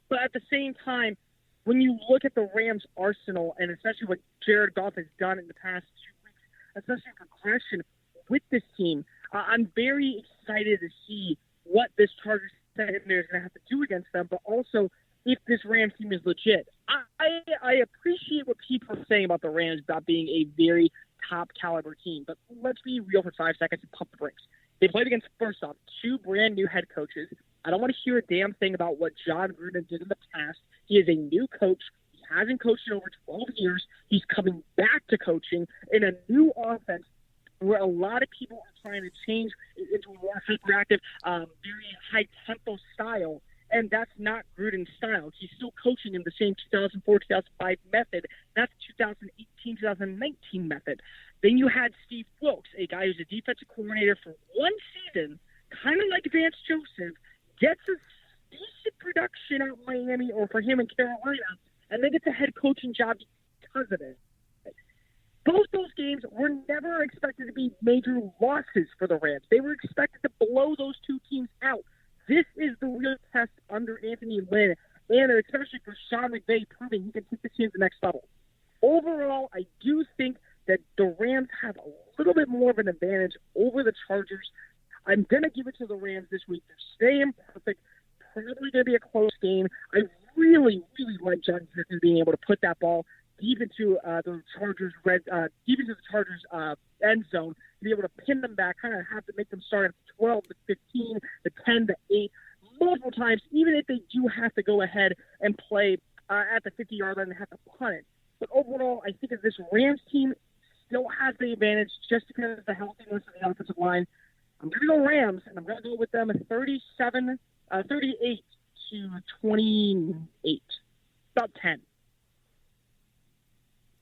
But at the same time, when you look at the Rams' arsenal, and especially what Jared Goff has done in the past 2 weeks, especially progression with this team, I'm very excited to see what this Chargers secondary is going to have to do against them, but also if this Rams team is legit. I appreciate what people are saying about the Rams about being a very top-caliber team, but let's be real for 5 seconds and pump the brakes. They played against, first off, 2 brand-new head coaches. I don't want to hear a damn thing about what John Gruden did in the past. He is a new coach. He hasn't coached in over 12 years. He's coming back to coaching in a new offense where a lot of people are trying to change into a more hyperactive, very high-tempo style. And that's not Gruden's style. He's still coaching in the same 2004-2005 method. That's 2018-2019 method. Then you had Steve Wilkes, a guy who's a defensive coordinator for one season, kind of like Vance Joseph, gets a decent production out of Miami or for him in Carolina, and then gets a head coaching job because of it. Both those games were never expected to be major losses for the Rams. They were expected to blow those two teams out. This is the real test under Anthony Lynn, and especially for Sean McVay proving he can take this team to the next level. Overall, I do think that the Rams have a little bit more of an advantage over the Chargers. I'm going to give it to the Rams this week. They're staying perfect. Probably going to be a close game. I really, really like John Griffin being able to put that ball deep into the Chargers end zone to be able to pin them back, kind of have to make them start at 12 to 15, to 10 to 8, multiple times, even if they do have to go ahead and play at the 50-yard line and have to punt it. But overall, I think that this Rams team still has the advantage just because of the healthiness of the offensive line. I'm going to go Rams, and I'm going to go with them 38 to 28, about 10.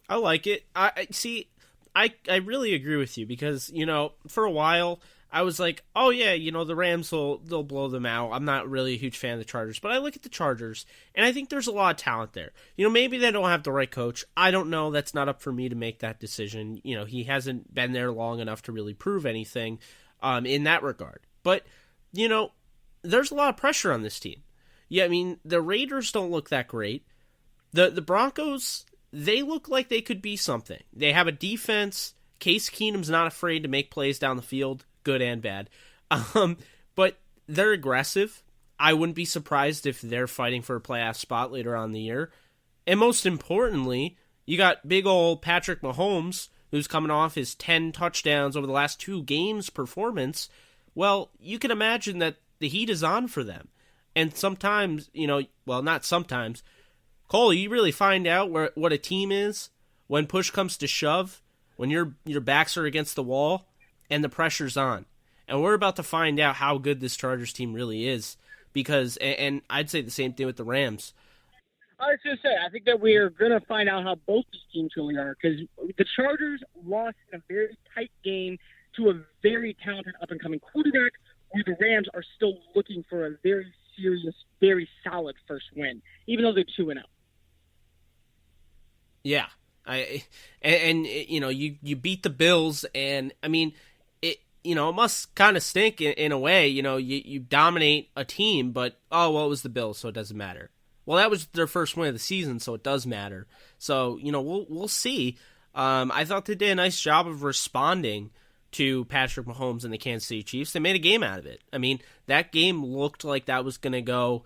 I like it. I really agree with you because, for a while I was like, oh yeah, the Rams they'll blow them out. I'm not really a huge fan of the Chargers, but I look at the Chargers and I think there's a lot of talent there. Maybe they don't have the right coach. I don't know. That's not up for me to make that decision. He hasn't been there long enough to really prove anything in that regard. But, there's a lot of pressure on this team. Yeah, I mean, the Raiders don't look that great. The Broncos, they look like they could be something. They have a defense. Case Keenum's not afraid to make plays down the field, good and bad. But they're aggressive. I wouldn't be surprised if they're fighting for a playoff spot later on in the year. And most importantly, you got big old Patrick Mahomes, who's coming off his 10 touchdowns over the last 2 games performance. Well, you can imagine that the heat is on for them. And sometimes, not sometimes, Cole, you really find out what a team is when push comes to shove, when your backs are against the wall and the pressure's on. And we're about to find out how good this Chargers team really is because, and I'd say the same thing with the Rams. I was going to say, I think that we're going to find out how both these teams really are because the Chargers lost in a very tight game to a very talented up-and-coming quarterback where the Rams are still looking for a very serious, very solid first win, even though they're 2-0. Yeah, you beat the Bills, and I mean, it must kind of stink in a way. You dominate a team, but it was the Bills, so it doesn't matter. Well, that was their first win of the season, so it does matter. So we'll see. I thought they did a nice job of responding to Patrick Mahomes and the Kansas City Chiefs. They made a game out of it. I mean, that game looked like that was going to go.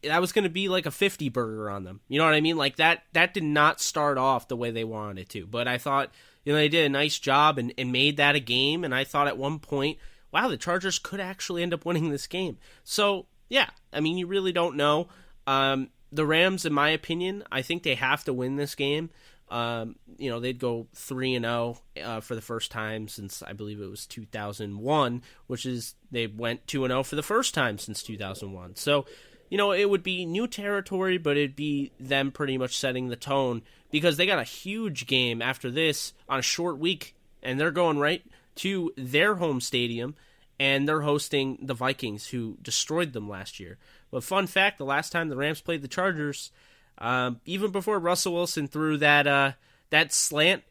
That was going to be like a 50 burger on them. You know what I mean? Like that did not start off the way they wanted it to. But I thought, they did a nice job and made that a game. And I thought at one point, wow, the Chargers could actually end up winning this game. So, yeah, I mean, you really don't know. The Rams, in my opinion, I think they have to win this game. They'd go 3-0 for the first time since I believe it was 2001, which is they went 2-0 for the first time since 2001. So, it would be new territory, but it'd be them pretty much setting the tone because they got a huge game after this on a short week, and they're going right to their home stadium, and they're hosting the Vikings, who destroyed them last year. But fun fact, the last time the Rams played the Chargers, even before Russell Wilson threw that slant,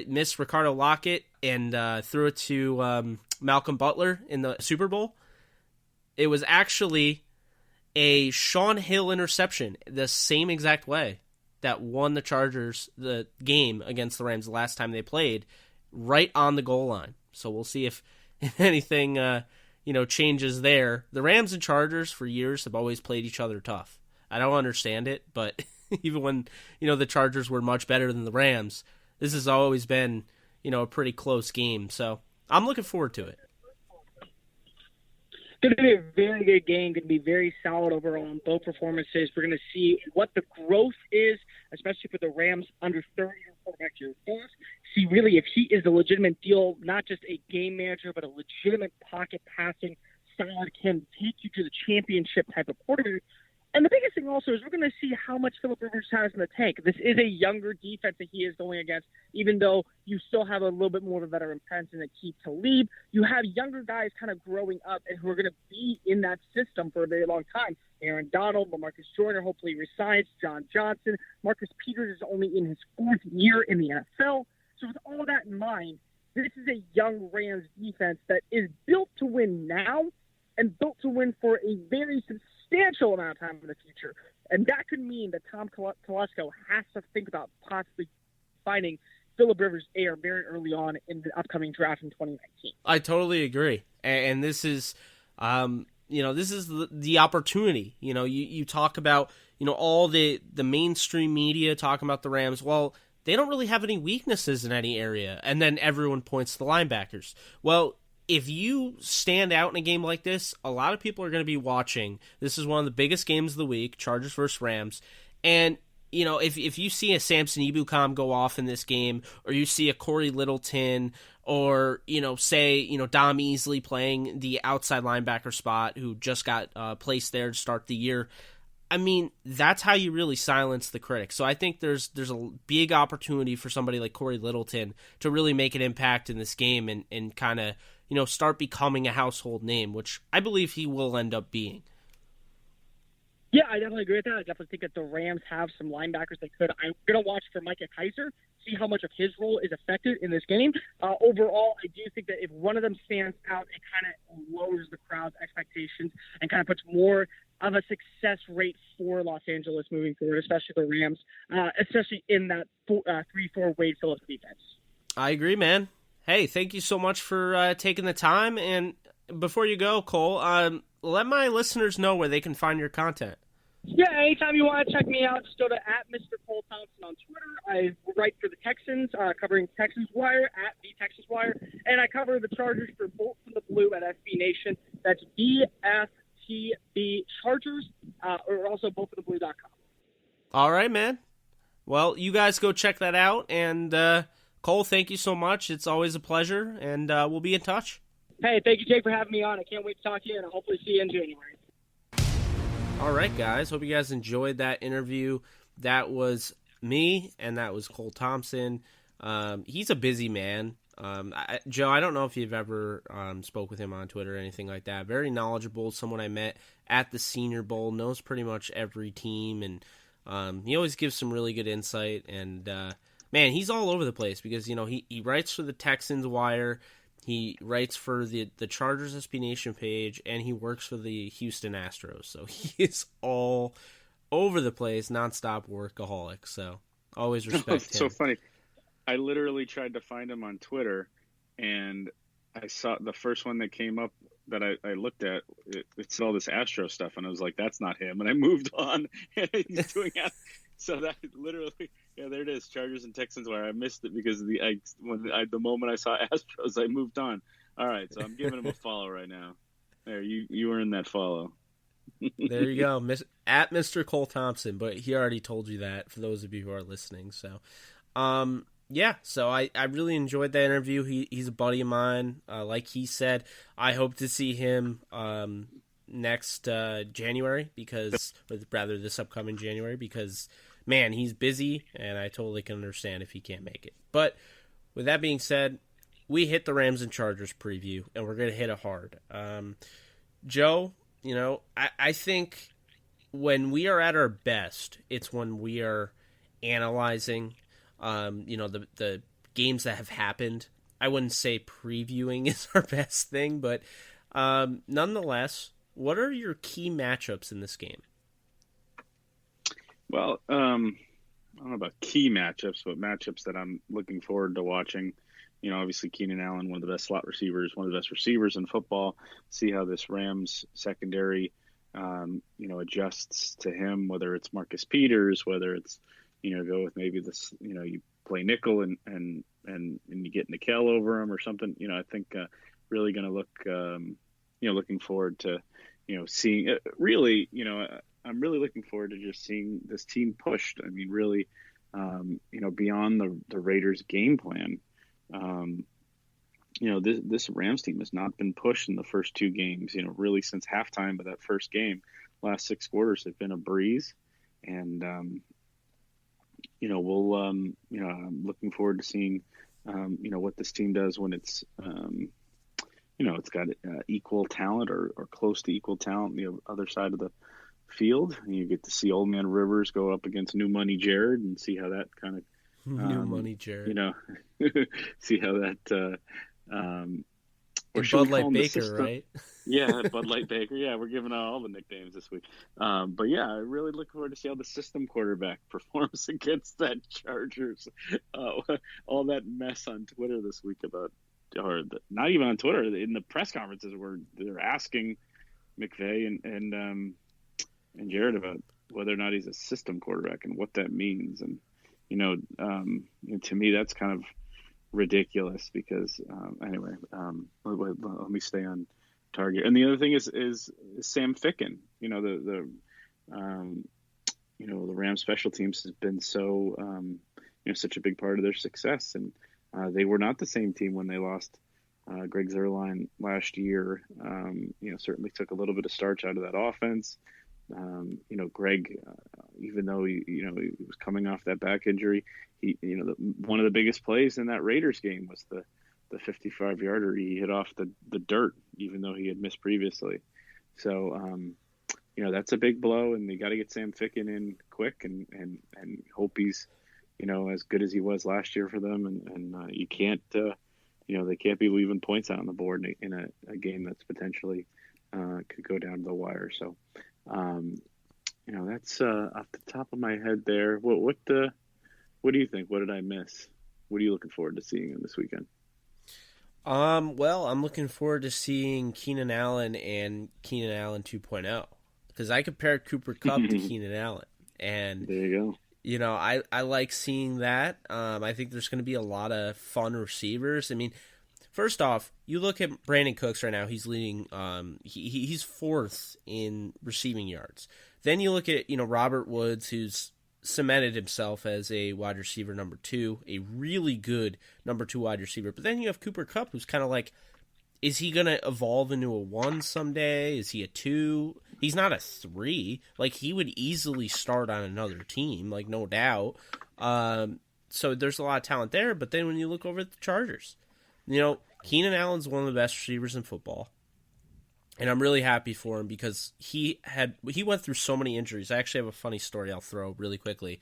missed Ricardo Lockett, and threw it to Malcolm Butler in the Super Bowl, it was actually a Sean Hill interception the same exact way that won the Chargers the game against the Rams the last time they played, right on the goal line. So we'll see if anything changes there. The Rams and Chargers for years have always played each other tough. I don't understand it, but even when the Chargers were much better than the Rams, this has always been a pretty close game. So I'm looking forward to it. Going to be a very good game. Going to be very solid overall in both performances. We're going to see what the growth is, especially for the Rams under 30 quarterback Joe. See really if he is a legitimate deal, not just a game manager, but a legitimate pocket passing style can take you to the championship type of quarterback. And the biggest thing also is we're going to see how much Phillip Rivers has in the tank. This is a younger defense that he is going against, even though you still have a little bit more of a veteran presence in Keith Talib. You have younger guys kind of growing up and who are going to be in that system for a very long time. Aaron Donald, Marcus Joyner hopefully resigns, John Johnson. Marcus Peters is only in his 4th year in the NFL. So with all that in mind, this is a young Rams defense that is built to win now and built to win for a very substantial amount of time in the future. And that could mean that Tom Telesco has to think about possibly finding Phillip Rivers' heir very early on in the upcoming draft in 2019. I totally agree. And this is, this is the opportunity. You talk about, all the mainstream media talking about the Rams. Well, they don't really have any weaknesses in any area. And then everyone points to the linebackers. Well, if you stand out in a game like this, a lot of people are going to be watching. This is one of the biggest games of the week, Chargers versus Rams. And, if you see a Samson Ebukam go off in this game, or you see a Corey Littleton, or, say, Dom Easley playing the outside linebacker spot who just got placed there to start the year, I mean, that's how you really silence the critics. So I think there's a big opportunity for somebody like Corey Littleton to really make an impact in this game and kind of, start becoming a household name, which I believe he will end up being. Yeah, I definitely agree with that. I definitely think that the Rams have some linebackers that could. I'm going to watch for Micah Kaiser, see how much of his role is affected in this game. Overall, I do think that if one of them stands out, it kind of lowers the crowd's expectations and kind of puts more of a success rate for Los Angeles moving forward, especially the Rams, especially in that 3-4 Wade Phillips defense. I agree, man. Hey, thank you so much for taking the time. And before you go, Cole, let my listeners know where they can find your content. Yeah, anytime you want to check me out, just go to @MrColeThompson on Twitter. I write for the Texans, covering Texans Wire @TheTexansWire, and I cover the Chargers for Bolt from the Blue at SB Nation. That's BFTB Chargers, or also boltfromtheblue.com. All right, man. Well, you guys go check that out, and Cole, thank you so much. It's always a pleasure, and we'll be in touch. Hey, thank you, Jake, for having me on. I can't wait to talk to you, and I'll hopefully see you in January. All right, guys. Hope you guys enjoyed that interview. That was me, and that was Cole Thompson. He's a busy man. Joe, I don't know if you've ever spoke with him on Twitter or anything like that. Very knowledgeable, someone I met at the Senior Bowl, knows pretty much every team, and he always gives some really good insight. And, man, he's all over the place because, he writes for the Texans Wire, he writes for the Chargers SB Nation page, and he works for the Houston Astros. So he is all over the place, nonstop workaholic. So always respect him. It's so funny. I literally tried to find him on Twitter, and I saw the first one that came up that I looked at. It's all this Astro stuff, and I was like, "That's not him." And I moved on. And he's doing that. So that literally, yeah, there it is. Chargers and Texans wire. I missed it because of the moment I saw Astros, I moved on. All right, so I'm giving him a follow right now. There, you earned that follow. There you go, at Mr. Cole Thompson. But he already told you that for those of you who are listening. So, yeah. So I really enjoyed that interview. He's a buddy of mine. Like he said, I hope to see him next January this upcoming January because. Man, he's busy, and I totally can understand if he can't make it. But with that being said, we hit the Rams and Chargers preview, and we're going to hit it hard. Joe, I think when we are at our best, it's when we are analyzing, the games that have happened. I wouldn't say previewing is our best thing, but nonetheless, what are your key matchups in this game? Well, I don't know about key matchups, but matchups that I'm looking forward to watching. Obviously Keenan Allen, one of the best slot receivers, one of the best receivers in football. See how this Rams secondary, adjusts to him, whether it's Marcus Peters, whether it's, go with maybe this, you play nickel and you get Nickel over him or something. I think really going to look, looking forward to, seeing really, I'm really looking forward to just seeing this team pushed. I mean, really, beyond the Raiders' game plan. this Rams team has not been pushed in the first two games, really since halftime of that first game. Last six quarters have been a breeze. And, I'm looking forward to seeing, what this team does when it's, it's got equal talent or close to equal talent on the other side of the field. And you get to see Old Man Rivers go up against New Money Jared and see how that kind of, New Money Jared. See how that, or Bud Light Baker, right? Yeah, Bud Light Baker. Yeah, we're giving out all the nicknames this week. But yeah, I really look forward to see how the system quarterback performs against that Chargers. All that mess on Twitter this week about, or not even on Twitter, in the press conferences where they're asking McVay and Jared about whether or not he's a system quarterback and what that means. And to me, that's kind of ridiculous because anyway, let me stay on target. And the other thing is Sam Ficken. The Rams special teams has been so such a big part of their success, and they were not the same team when they lost Greg Zuerlein last year. Certainly took a little bit of starch out of that offense. Greg, even though he was coming off that back injury, one of the biggest plays in that Raiders game was the 55-yarder he hit off the dirt, even though he had missed previously. So, that's a big blow, and they got to get Sam Ficken in quick and hope he's, as good as he was last year for them. And you can't, they can't be leaving points out on the board in a game that's potentially could go down to the wire. So, that's off the top of my head there. What do you think? What did I miss? What are you looking forward to seeing in this weekend? Well, I'm looking forward to seeing Keenan Allen and Keenan Allen 2.0 because I compared Cooper Kupp to Keenan Allen, and there you go. I like seeing that. I think there's going to be a lot of fun receivers. I mean, first off, you look at Brandon Cooks right now; he's leading. He's fourth in receiving yards. Then you look at Robert Woods, who's cemented himself as a wide receiver number 2, a really good number 2 wide receiver. But then you have Cooper Kupp, who's kind of like, is he going to evolve into a 1 someday? Is he a 2? He's not a 3. Like, he would easily start on another team, like, no doubt. So there's a lot of talent there. But then when you look over at the Chargers, Keenan Allen's one of the best receivers in football. And I'm really happy for him because he went through so many injuries. I actually have a funny story I'll throw really quickly.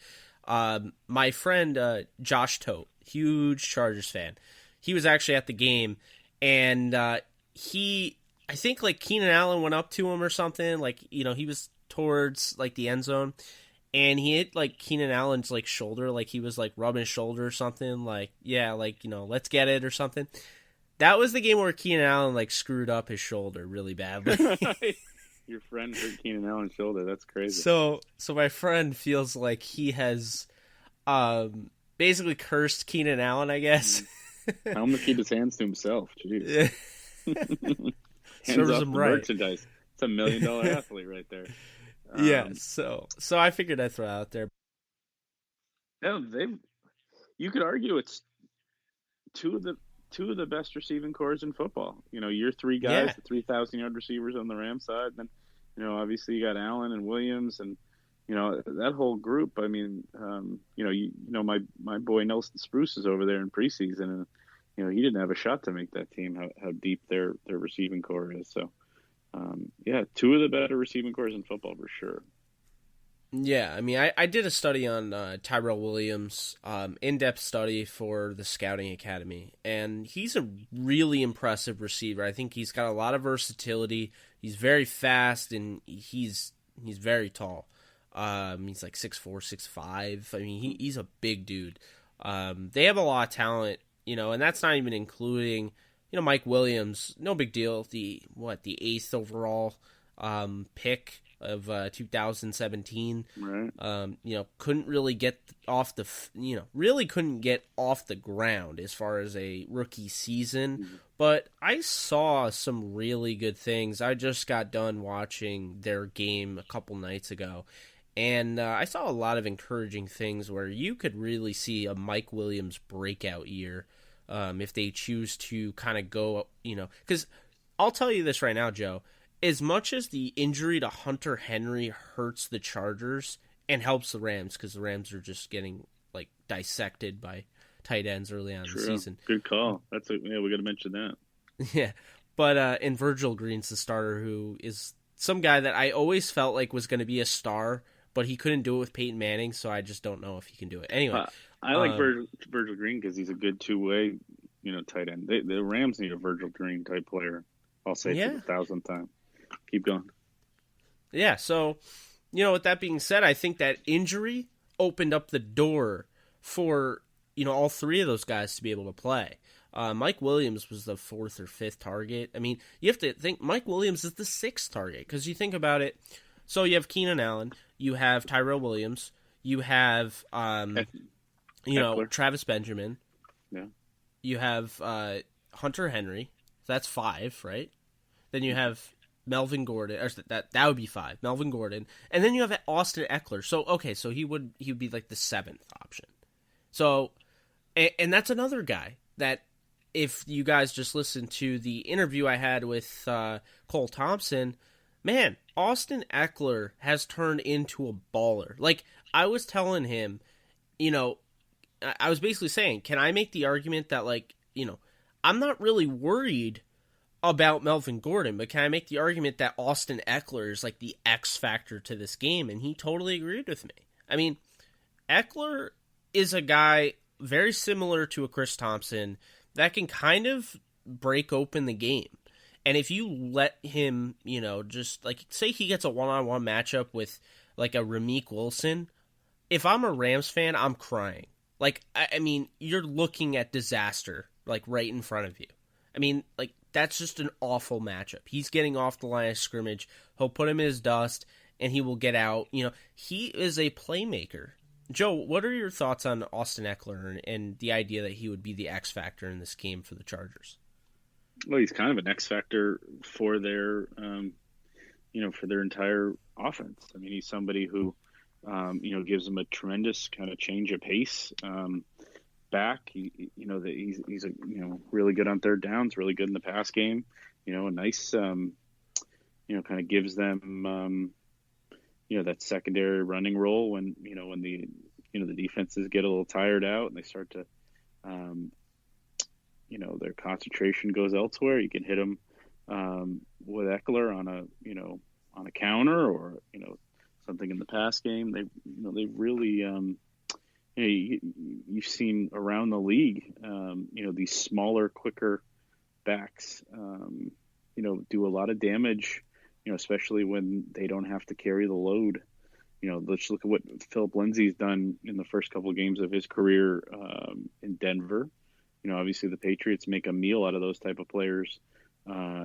My friend Josh Tote, huge Chargers fan, he was actually at the game, and I think like Keenan Allen went up to him or something, like he was towards like the end zone, and he hit like Keenan Allen's like shoulder, like he was like rubbing his shoulder or something, like let's get it or something. That was the game where Keenan Allen like screwed up his shoulder really badly. Your friend hurt Keenan Allen's shoulder. That's crazy. So my friend feels like he has basically cursed Keenan Allen, I guess. I'm gonna keep his hands to himself. Jeez. Hands off the merchandise. It's $1 million athlete right there. Yeah. So I figured I'd throw it out there. Yeah, you could argue it's two of the best receiving cores in football. Your 3 guys, the 3,000-yard receivers on the Rams side. Then, obviously you got Allen and Williams, and that whole group. I mean, my boy Nelson Spruce is over there in preseason, and he didn't have a shot to make that team. How deep their receiving core is. So, 2 of the better receiving cores in football for sure. Yeah, I mean, I did a study on Tyrell Williams, in-depth study for the Scouting Academy, and he's a really impressive receiver. I think he's got a lot of versatility. He's very fast, and he's very tall. He's like 6'4", 6'5". I mean, he's a big dude. They have a lot of talent, and that's not even including, Mike Williams. No big deal. The 8th overall pick of 2017. Right. Couldn't really get off the ground as far as a rookie season, but I saw some really good things. I just got done watching their game a couple nights ago, and I saw a lot of encouraging things where you could really see a Mike Williams breakout year. if they choose to kind of go, because I'll tell you this right now, Joe, as much as the injury to Hunter Henry hurts the Chargers and helps the Rams, because the Rams are just getting like dissected by tight ends early on in the season. Good call. We got to mention that. Yeah. But and Virgil Green's the starter, who is some guy that I always felt like was going to be a star, but he couldn't do it with Peyton Manning, so I just don't know if he can do it. Anyway. I like Virgil Green because he's a good two-way, tight end. The Rams need a Virgil Green type player. I'll say for the 1,000th time. Keep going. Yeah, so, with that being said, I think that injury opened up the door for, all three of those guys to be able to play. Mike Williams was the 4th or 5th target. I mean, you have to think Mike Williams is the 6th target, because you think about it. So you have Keenan Allen, you have Tyrell Williams, you have, Travis Benjamin. Yeah. You have Hunter Henry. That's 5, right? Then you have Melvin Gordon. Or that would be 5. Melvin Gordon, and then you have Austin Eckler. So so he would be like the 7th option. So, and that's another guy that, if you guys just listen to the interview I had with Cole Thompson, man, Austin Eckler has turned into a baller. Like, I was telling him, I was basically saying, can I make the argument that, I'm not really worried about Melvin Gordon, but can I make the argument that Austin Eckler is like the X factor to this game? And he totally agreed with me. I mean, Eckler is a guy very similar to a Chris Thompson that can kind of break open the game. And if you let him, just like, say he gets a one-on-one matchup with like a Ramik Wilson, if I'm a Rams fan, I'm crying. Like, I mean, you're looking at disaster, like, right in front of you. I mean, like, that's just an awful matchup. He's getting off the line of scrimmage. He'll put him in his dust, and he will get out. He is a playmaker. Joe, what are your thoughts on Austin Eckler and the idea that he would be the X factor in this game for the Chargers? Well, he's kind of an X factor for their, for their entire offense. I mean, he's somebody who, gives them a tremendous kind of change of pace back. He's really good on third downs, really good in the pass game. A nice, kind of gives them, that secondary running role when the defenses get a little tired out and they start to, their concentration goes elsewhere. You can hit them with Eckler on a counter or something in the pass game. They really you've seen around the league these smaller, quicker backs do a lot of damage, especially when they don't have to carry the load. Let's look at what Philip Lindsay's done in the first couple of games of his career in Denver. Obviously the Patriots make a meal out of those type of players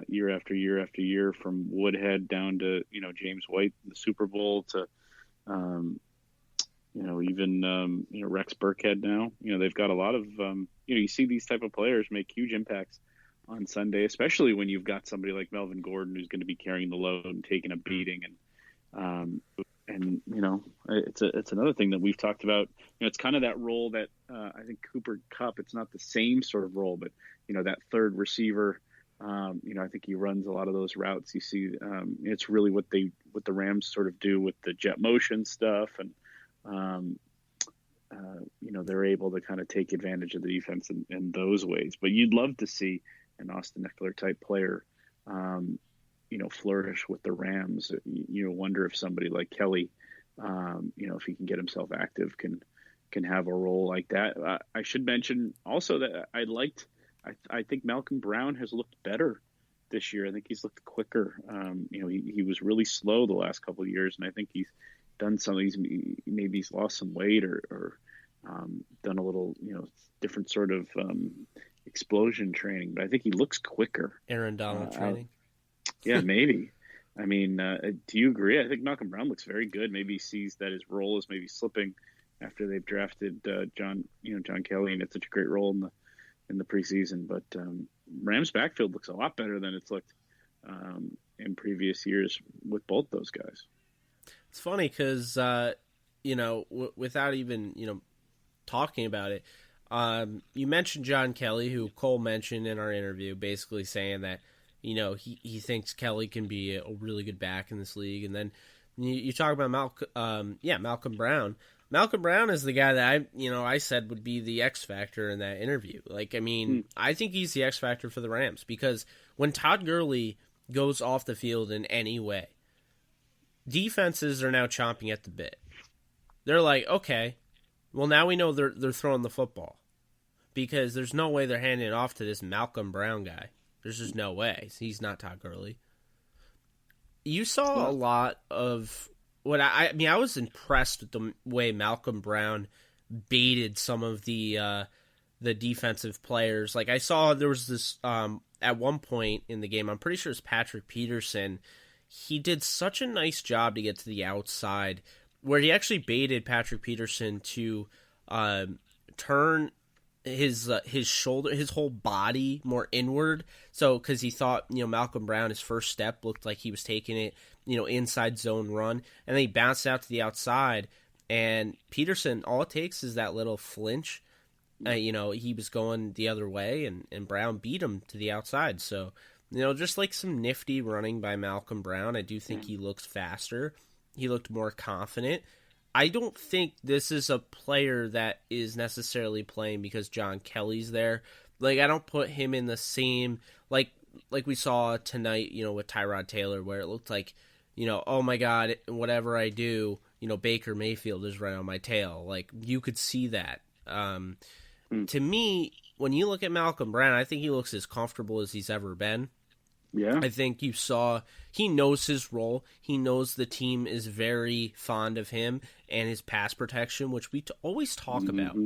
year after year after year, from Woodhead down to James White in the Super Bowl to even Rex Burkhead now. They've got a lot of you see these type of players make huge impacts on Sunday, especially when you've got somebody like Melvin Gordon who's going to be carrying the load and taking a beating. And it's another thing that we've talked about. It's kind of that role that I think Cooper Kupp, it's not the same sort of role, but that third receiver, I think he runs a lot of those routes. You see, it's really what the Rams sort of do with the jet motion stuff, and they're able to kind of take advantage of the defense in those ways. But you'd love to see an Austin Eckler type player, flourish with the Rams. You wonder if somebody like Kelly, if he can get himself active, can have a role like that. I should mention also that I think Malcolm Brown has looked better this year. I think he's looked quicker. He was really slow the last couple of years, and I think he's done some of these. Maybe he's lost some weight or done a little, different sort of explosion training. But I think he looks quicker. Aaron Donald training. Yeah, maybe. I mean, do you agree? I think Malcolm Brown looks very good. Maybe he sees that his role is maybe slipping after they've drafted John Kelly, and it's such a great role in the preseason. But Rams backfield looks a lot better than it's looked in previous years with both those guys. It's funny because, without even, talking about it, You mentioned John Kelly, who Cole mentioned in our interview, basically saying that, he thinks Kelly can be a really good back in this league. And then you talk about Malcolm Brown. Malcolm Brown is the guy that I said would be the X factor in that interview. I think he's the X factor for the Rams, because when Todd Gurley goes off the field in any way, defenses are now chomping at the bit. They're like, okay, well, now we know they're throwing the football, because there's no way they're handing it off to this Malcolm Brown guy. There's just no way. He's not Todd Gurley. You saw a lot of what I was impressed with the way Malcolm Brown baited some of the defensive players. Like, I saw there was this at one point in the game, I'm pretty sure it's Patrick Peterson. He did such a nice job to get to the outside, where he actually baited Patrick Peterson to turn his shoulder, his whole body more inward. So, because he thought, Malcolm Brown, his first step looked like he was taking it, inside zone run, and then he bounced out to the outside, and Peterson, all it takes is that little flinch. He was going the other way, and Brown beat him to the outside. So, just like some nifty running by Malcolm Brown. I do think he looks faster. He looked more confident. I don't think this is a player that is necessarily playing because John Kelly's there. Like, I don't put him in the same, like we saw tonight, with Tyrod Taylor, where it looked like, oh my God, whatever I do, Baker Mayfield is right on my tail. Like, you could see that. To me, when you look at Malcolm Brown, I think he looks as comfortable as he's ever been. Yeah. I think you saw he knows his role. He knows the team is very fond of him and his pass protection, which we always talk about.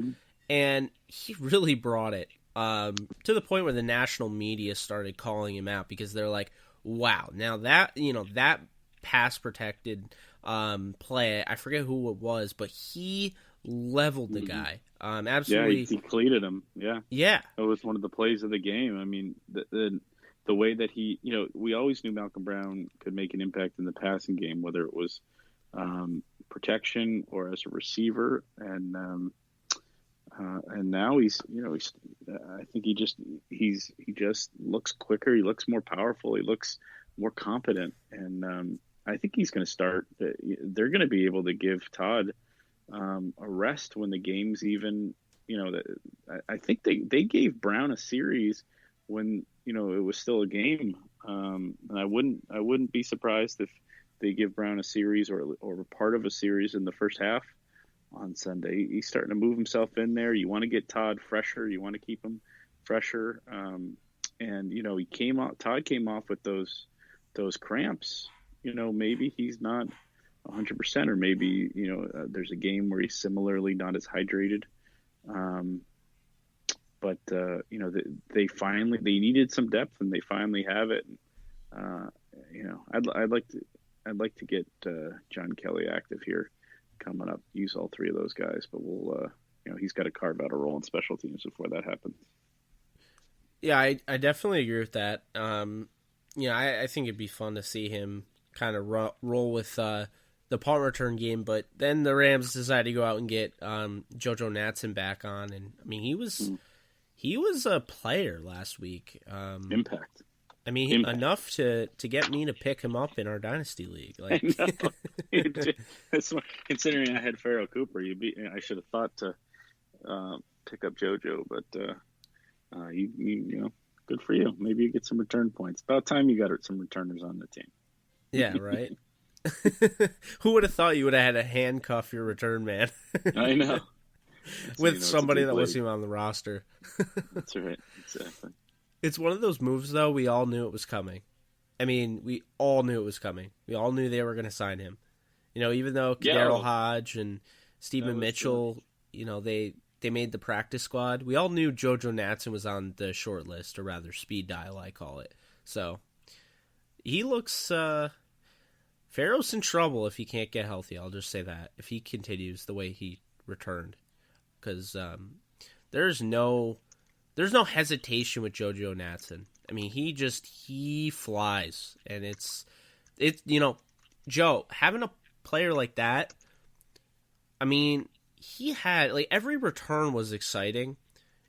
And he really brought it to the point where the national media started calling him out, because they're like, wow, now that, that pass protected play, I forget who it was, but he leveled the guy. Absolutely. Yeah, he cleated him. Yeah. Yeah. It was one of the plays of the game. I mean, the way that he, we always knew Malcolm Brown could make an impact in the passing game, whether it was protection or as a receiver. And now he's I think he just looks quicker. He looks more powerful. He looks more competent. And I think he's going to start. They're going to be able to give Todd a rest when the game's even, I think they gave Brown a series when, it was still a game. And I wouldn't be surprised if they give Brown a series or part of a series in the first half on Sunday. He's starting to move himself in there. You want to get Todd fresher. You want to keep him fresher. And Todd came off with those cramps. Maybe he's not 100%, or maybe, there's a game where he's similarly not as hydrated. But they needed some depth, and they finally have it. I'd like to get John Kelly active here coming up. Use all three of those guys, but we'll he's got to carve out a role in special teams before that happens. Yeah, I definitely agree with that. I think it'd be fun to see him kind of roll with the punt return game, but then the Rams decided to go out and get JoJo Natson back on, and I mean he was a player last week. Impact. I mean, enough to get me to pick him up in our dynasty league. Like, considering I had Farrell Cooper, I should have thought to pick up JoJo, but you good for you. Maybe you get some return points. About time you got some returners on the team. Yeah, right. Who would have thought you would have had to handcuff your return man? I know. With somebody that wasn't even on the roster. That's right. Exactly. It's one of those moves, though, we all knew it was coming. I mean, we all knew it was coming. We all knew they were going to sign him. Even though Daryl Hodge and Stephen Mitchell, they made the practice squad, we all knew JoJo Natson was on the short list, or rather speed dial, I call it. So, he looks... Pharaoh's in trouble if he can't get healthy, I'll just say that. If he continues the way he returned. Because there's no hesitation with JoJo Natson. I mean, he flies, and it's Joe, having a player like that, I mean, he had, every return was exciting,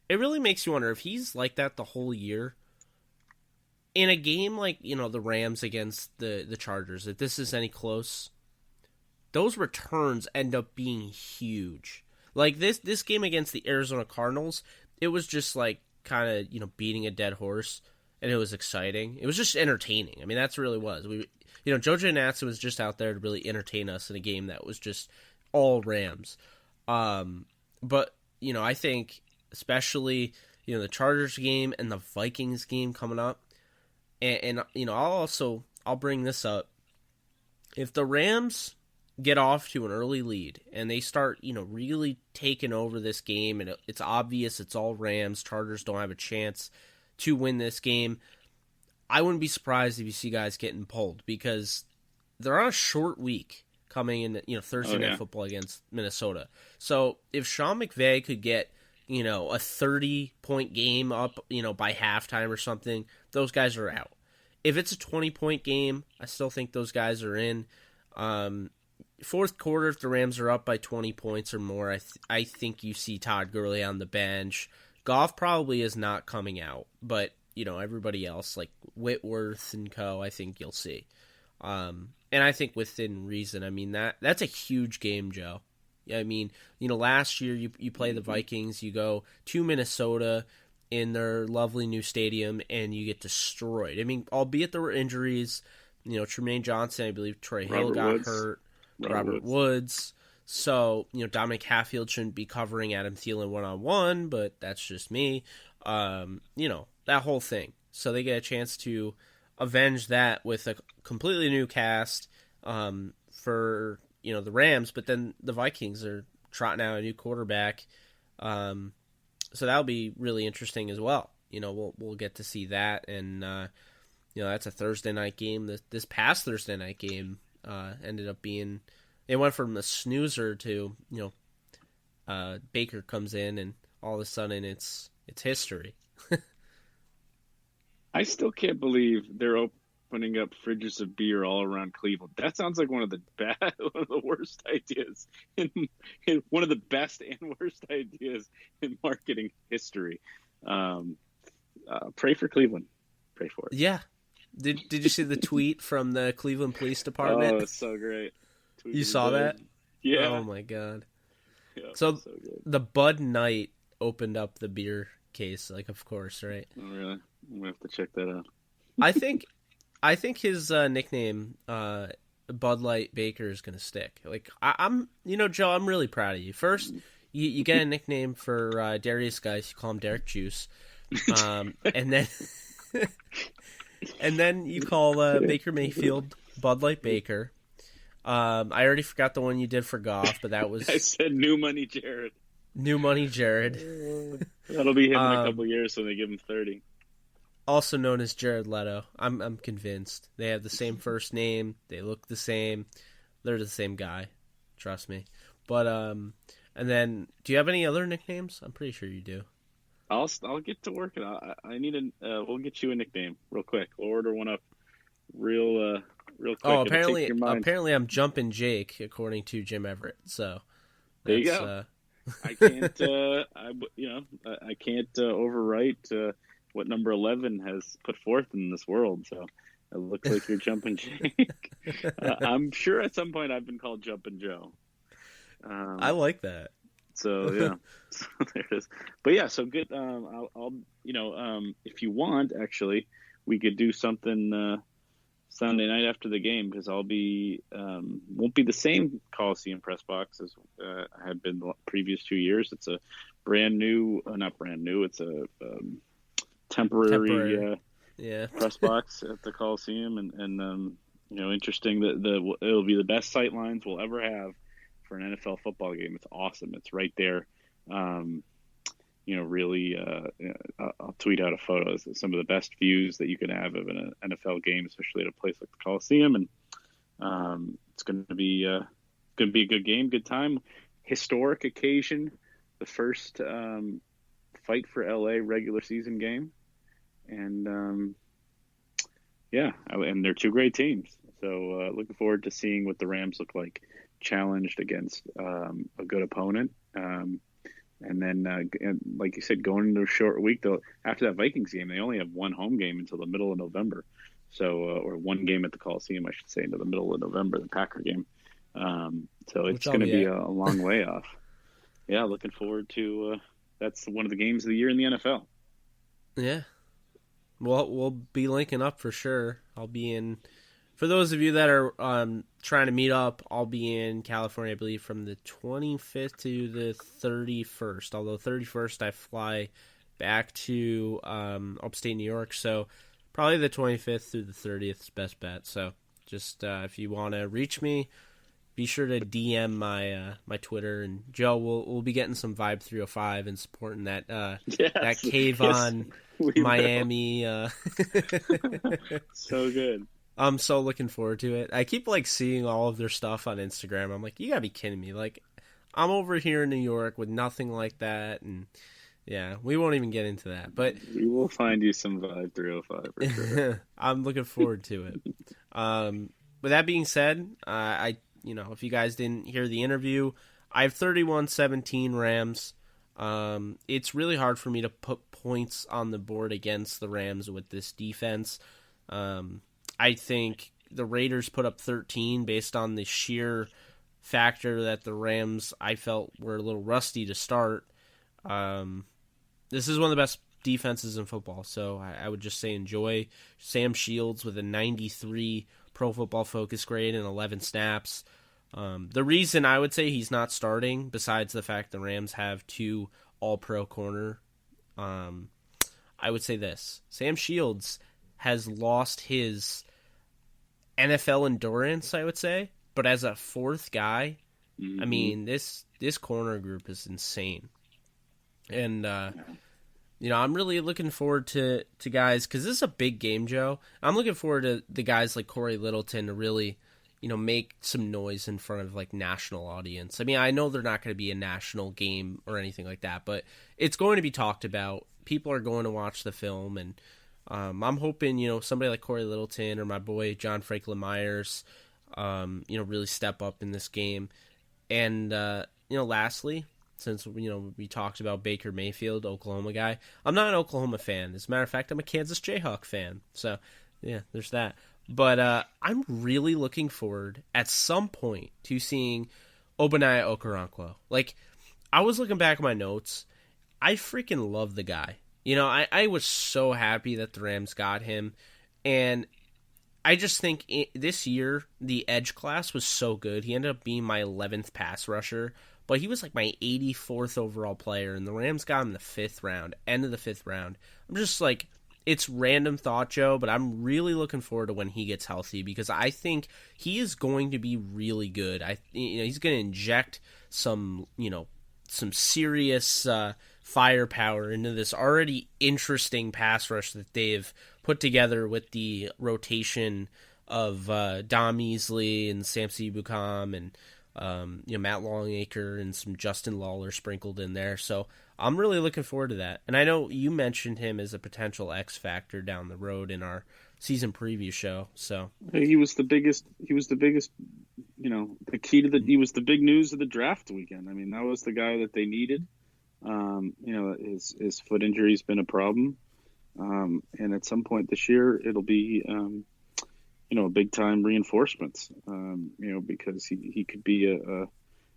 it really makes you wonder if he's like that the whole year. In a game like, the Rams against the Chargers, if this is any close, those returns end up being huge. Like this game against the Arizona Cardinals, it was just like kind of, beating a dead horse, and it was exciting. It was just entertaining. I mean, that's really was. Joe Giannazzi was just out there to really entertain us in a game that was just all Rams. But, I think especially, the Chargers game and the Vikings game coming up, and I'll bring this up. If the Rams get off to an early lead and they start, really taking over this game, and it's obvious it's all Rams, Chargers don't have a chance to win this game, I wouldn't be surprised if you see guys getting pulled, because they're on a short week coming in, Thursday Night Football against Minnesota. So if Sean McVay could get, a 30-point game up, by halftime or something, those guys are out. If it's a 20-point game, I still think those guys are in. Fourth quarter, if the Rams are up by 20 points or more, I think you see Todd Gurley on the bench. Goff probably is not coming out, but, everybody else, like Whitworth and co., I think you'll see. And I think within reason. I mean, that's a huge game, Joe. I mean, last year you play the Vikings, you go to Minnesota in their lovely new stadium, and you get destroyed. I mean, albeit there were injuries, Tremaine Johnson, I believe Troy Hill got hurt, Robert Woods. So, Dominic Hatfield shouldn't be covering Adam Thielen one-on-one, but that's just me. That whole thing. So they get a chance to avenge that with a completely new cast for, the Rams, but then the Vikings are trotting out a new quarterback. So that'll be really interesting as well. We'll get to see that, and that's a Thursday night game. This past Thursday night game ended up being, it went from a snoozer to Baker comes in, and all of a sudden it's history. I still can't believe they're opening up fridges of beer all around Cleveland. That sounds like one of the worst ideas one of the best and worst ideas in marketing history. Pray for Cleveland. Pray for it. Yeah. Did you see the tweet from the Cleveland Police Department? Oh, it's so great. You saw that? Yeah. Oh my God. Yeah, so good. The Bud Knight opened up the beer case, like, of course, right? Oh, really? I'm gonna have to check that out. I think his nickname, Bud Light Baker, is gonna stick. Like, I'm Joe, I'm really proud of you. First, you get a nickname for Darius Geis. You call him Derek Juice, and then and then you call Baker Mayfield Bud Light Baker. I already forgot the one you did for Goff, but that was I said New Money Jared. New Money Jared. That'll be him in a couple years when they give him 30. Also known as Jared Leto. I'm convinced. They have the same first name. They look the same. They're the same guy. Trust me. But and then, do you have any other nicknames? I'm pretty sure you do. I'll get to work. I need we'll get you a nickname real quick. We'll order one up real quick. Oh, apparently I'm Jumpin' Jake, according to Jim Everett. So there you go. I can't I can't overwrite what number 11 has put forth in this world. So it looks like you're Jumpin' Jake. I'm sure at some point I've been called Jumpin' Joe. I like that. So yeah, so there it is. But yeah, so good. I'll if you want, actually, we could do something Sunday night after the game, because I'll be won't be the same Coliseum press box as I have been the previous 2 years. It's a brand new, not brand new. It's a temporary. Press box at the Coliseum, and interesting that it'll be the best sight lines we'll ever have for an NFL football game. It's awesome. It's right there. Really, I'll tweet out a photo. It's some of the best views that you can have of an NFL game, especially at a place like the Coliseum. And it's going to be a good game, good time, historic occasion. The first fight for LA regular season game, and and they're two great teams. So looking forward to seeing what the Rams look like challenged against a good opponent. And then, and like you said, going into a short week, though, after that Vikings game, they only have one home game until the middle of November. So, or one game at the Coliseum, I should say, into the middle of November, the Packer game. So it's going to be a long way off. Yeah, looking forward to that's one of the games of the year in the NFL. Yeah. Well, we'll be linking up for sure. I'll be in. For those of you that are trying to meet up, I'll be in California, I believe, from the 25th to the 31st. Although 31st, I fly back to upstate New York, so probably the 25th through the 30th is best bet. So just if you want to reach me, be sure to DM my Twitter, and Joe, we'll be getting some Vibe 305 and supporting that that cave on Miami. So good. I'm so looking forward to it. I keep seeing all of their stuff on Instagram. I'm like, you gotta be kidding me! I'm over here in New York with nothing like that, and yeah, we won't even get into that. But we will find you some Vibe 305 for sure. I'm looking forward to it. With that being said, if you guys didn't hear the interview, I have 31-17 Rams. It's really hard for me to put points on the board against the Rams with this defense. I think the Raiders put up 13 based on the sheer factor that the Rams, I felt, were a little rusty to start. This is one of the best defenses in football, so I would just say enjoy Sam Shields with a 93 Pro Football Focus grade and 11 snaps. The reason I would say he's not starting, besides the fact the Rams have 2 all-pro corner, I would say this. Sam Shields has lost his NFL endurance, I would say, but as a fourth guy, I mean, this corner group is insane. And, I'm really looking forward to guys, because this is a big game, Joe. I'm looking forward to the guys like Corey Littleton to really, make some noise in front of, national audience. I mean, I know they're not going to be a national game or anything like that, but it's going to be talked about. People are going to watch the film, and I'm hoping, somebody like Corey Littleton or my boy John Franklin Myers, really step up in this game. And, lastly, since, we talked about Baker Mayfield, Oklahoma guy, I'm not an Oklahoma fan. As a matter of fact, I'm a Kansas Jayhawk fan. So, yeah, there's that. But I'm really looking forward at some point to seeing Ogbonnaya Okoronkwo. I was looking back at my notes. I freaking love the guy. I was so happy that the Rams got him. And I just think this year, the edge class was so good. He ended up being my 11th pass rusher. But he was my 84th overall player. And the Rams got him in the 5th round. End of the 5th round. I'm just it's random thought, Joe. But I'm really looking forward to when he gets healthy. Because I think he is going to be really good. He's going to inject some serious firepower into this already interesting pass rush that they've put together with the rotation of Dom Easley and Samson Ebukam and Matt Longacre and some Justin Lawler sprinkled in there. So I'm really looking forward to that. And I know you mentioned him as a potential X factor down the road in our season preview show. So he was the biggest. He was the biggest. The key to he was the big news of the draft weekend. I mean, that was the guy that they needed. His foot injury has been a problem, and at some point this year it'll be big time reinforcements. Because he could be an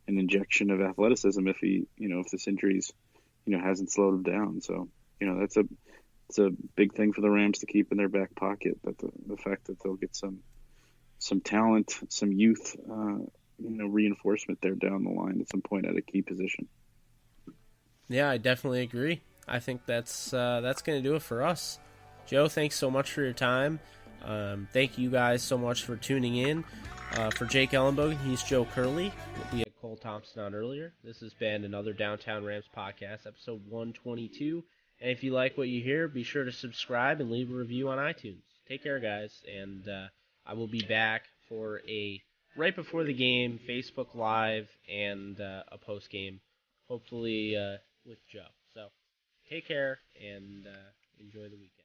injection of athleticism if if this injury's hasn't slowed him down. So it's a big thing for the Rams to keep in their back pocket. But the fact that they'll get some talent, some youth, reinforcement there down the line at some point at a key position. Yeah, I definitely agree. I think that's going to do it for us. Joe, thanks so much for your time. Thank you guys so much for tuning in. For Jake Ellenbogen, he's Joe Curley. We had Cole Thompson on earlier. This has been another Downtown Rams podcast, episode 122. And if you like what you hear, be sure to subscribe and leave a review on iTunes. Take care, guys, and I will be back for a right before the game Facebook Live and a post game, hopefully with Joe. So take care and enjoy the weekend.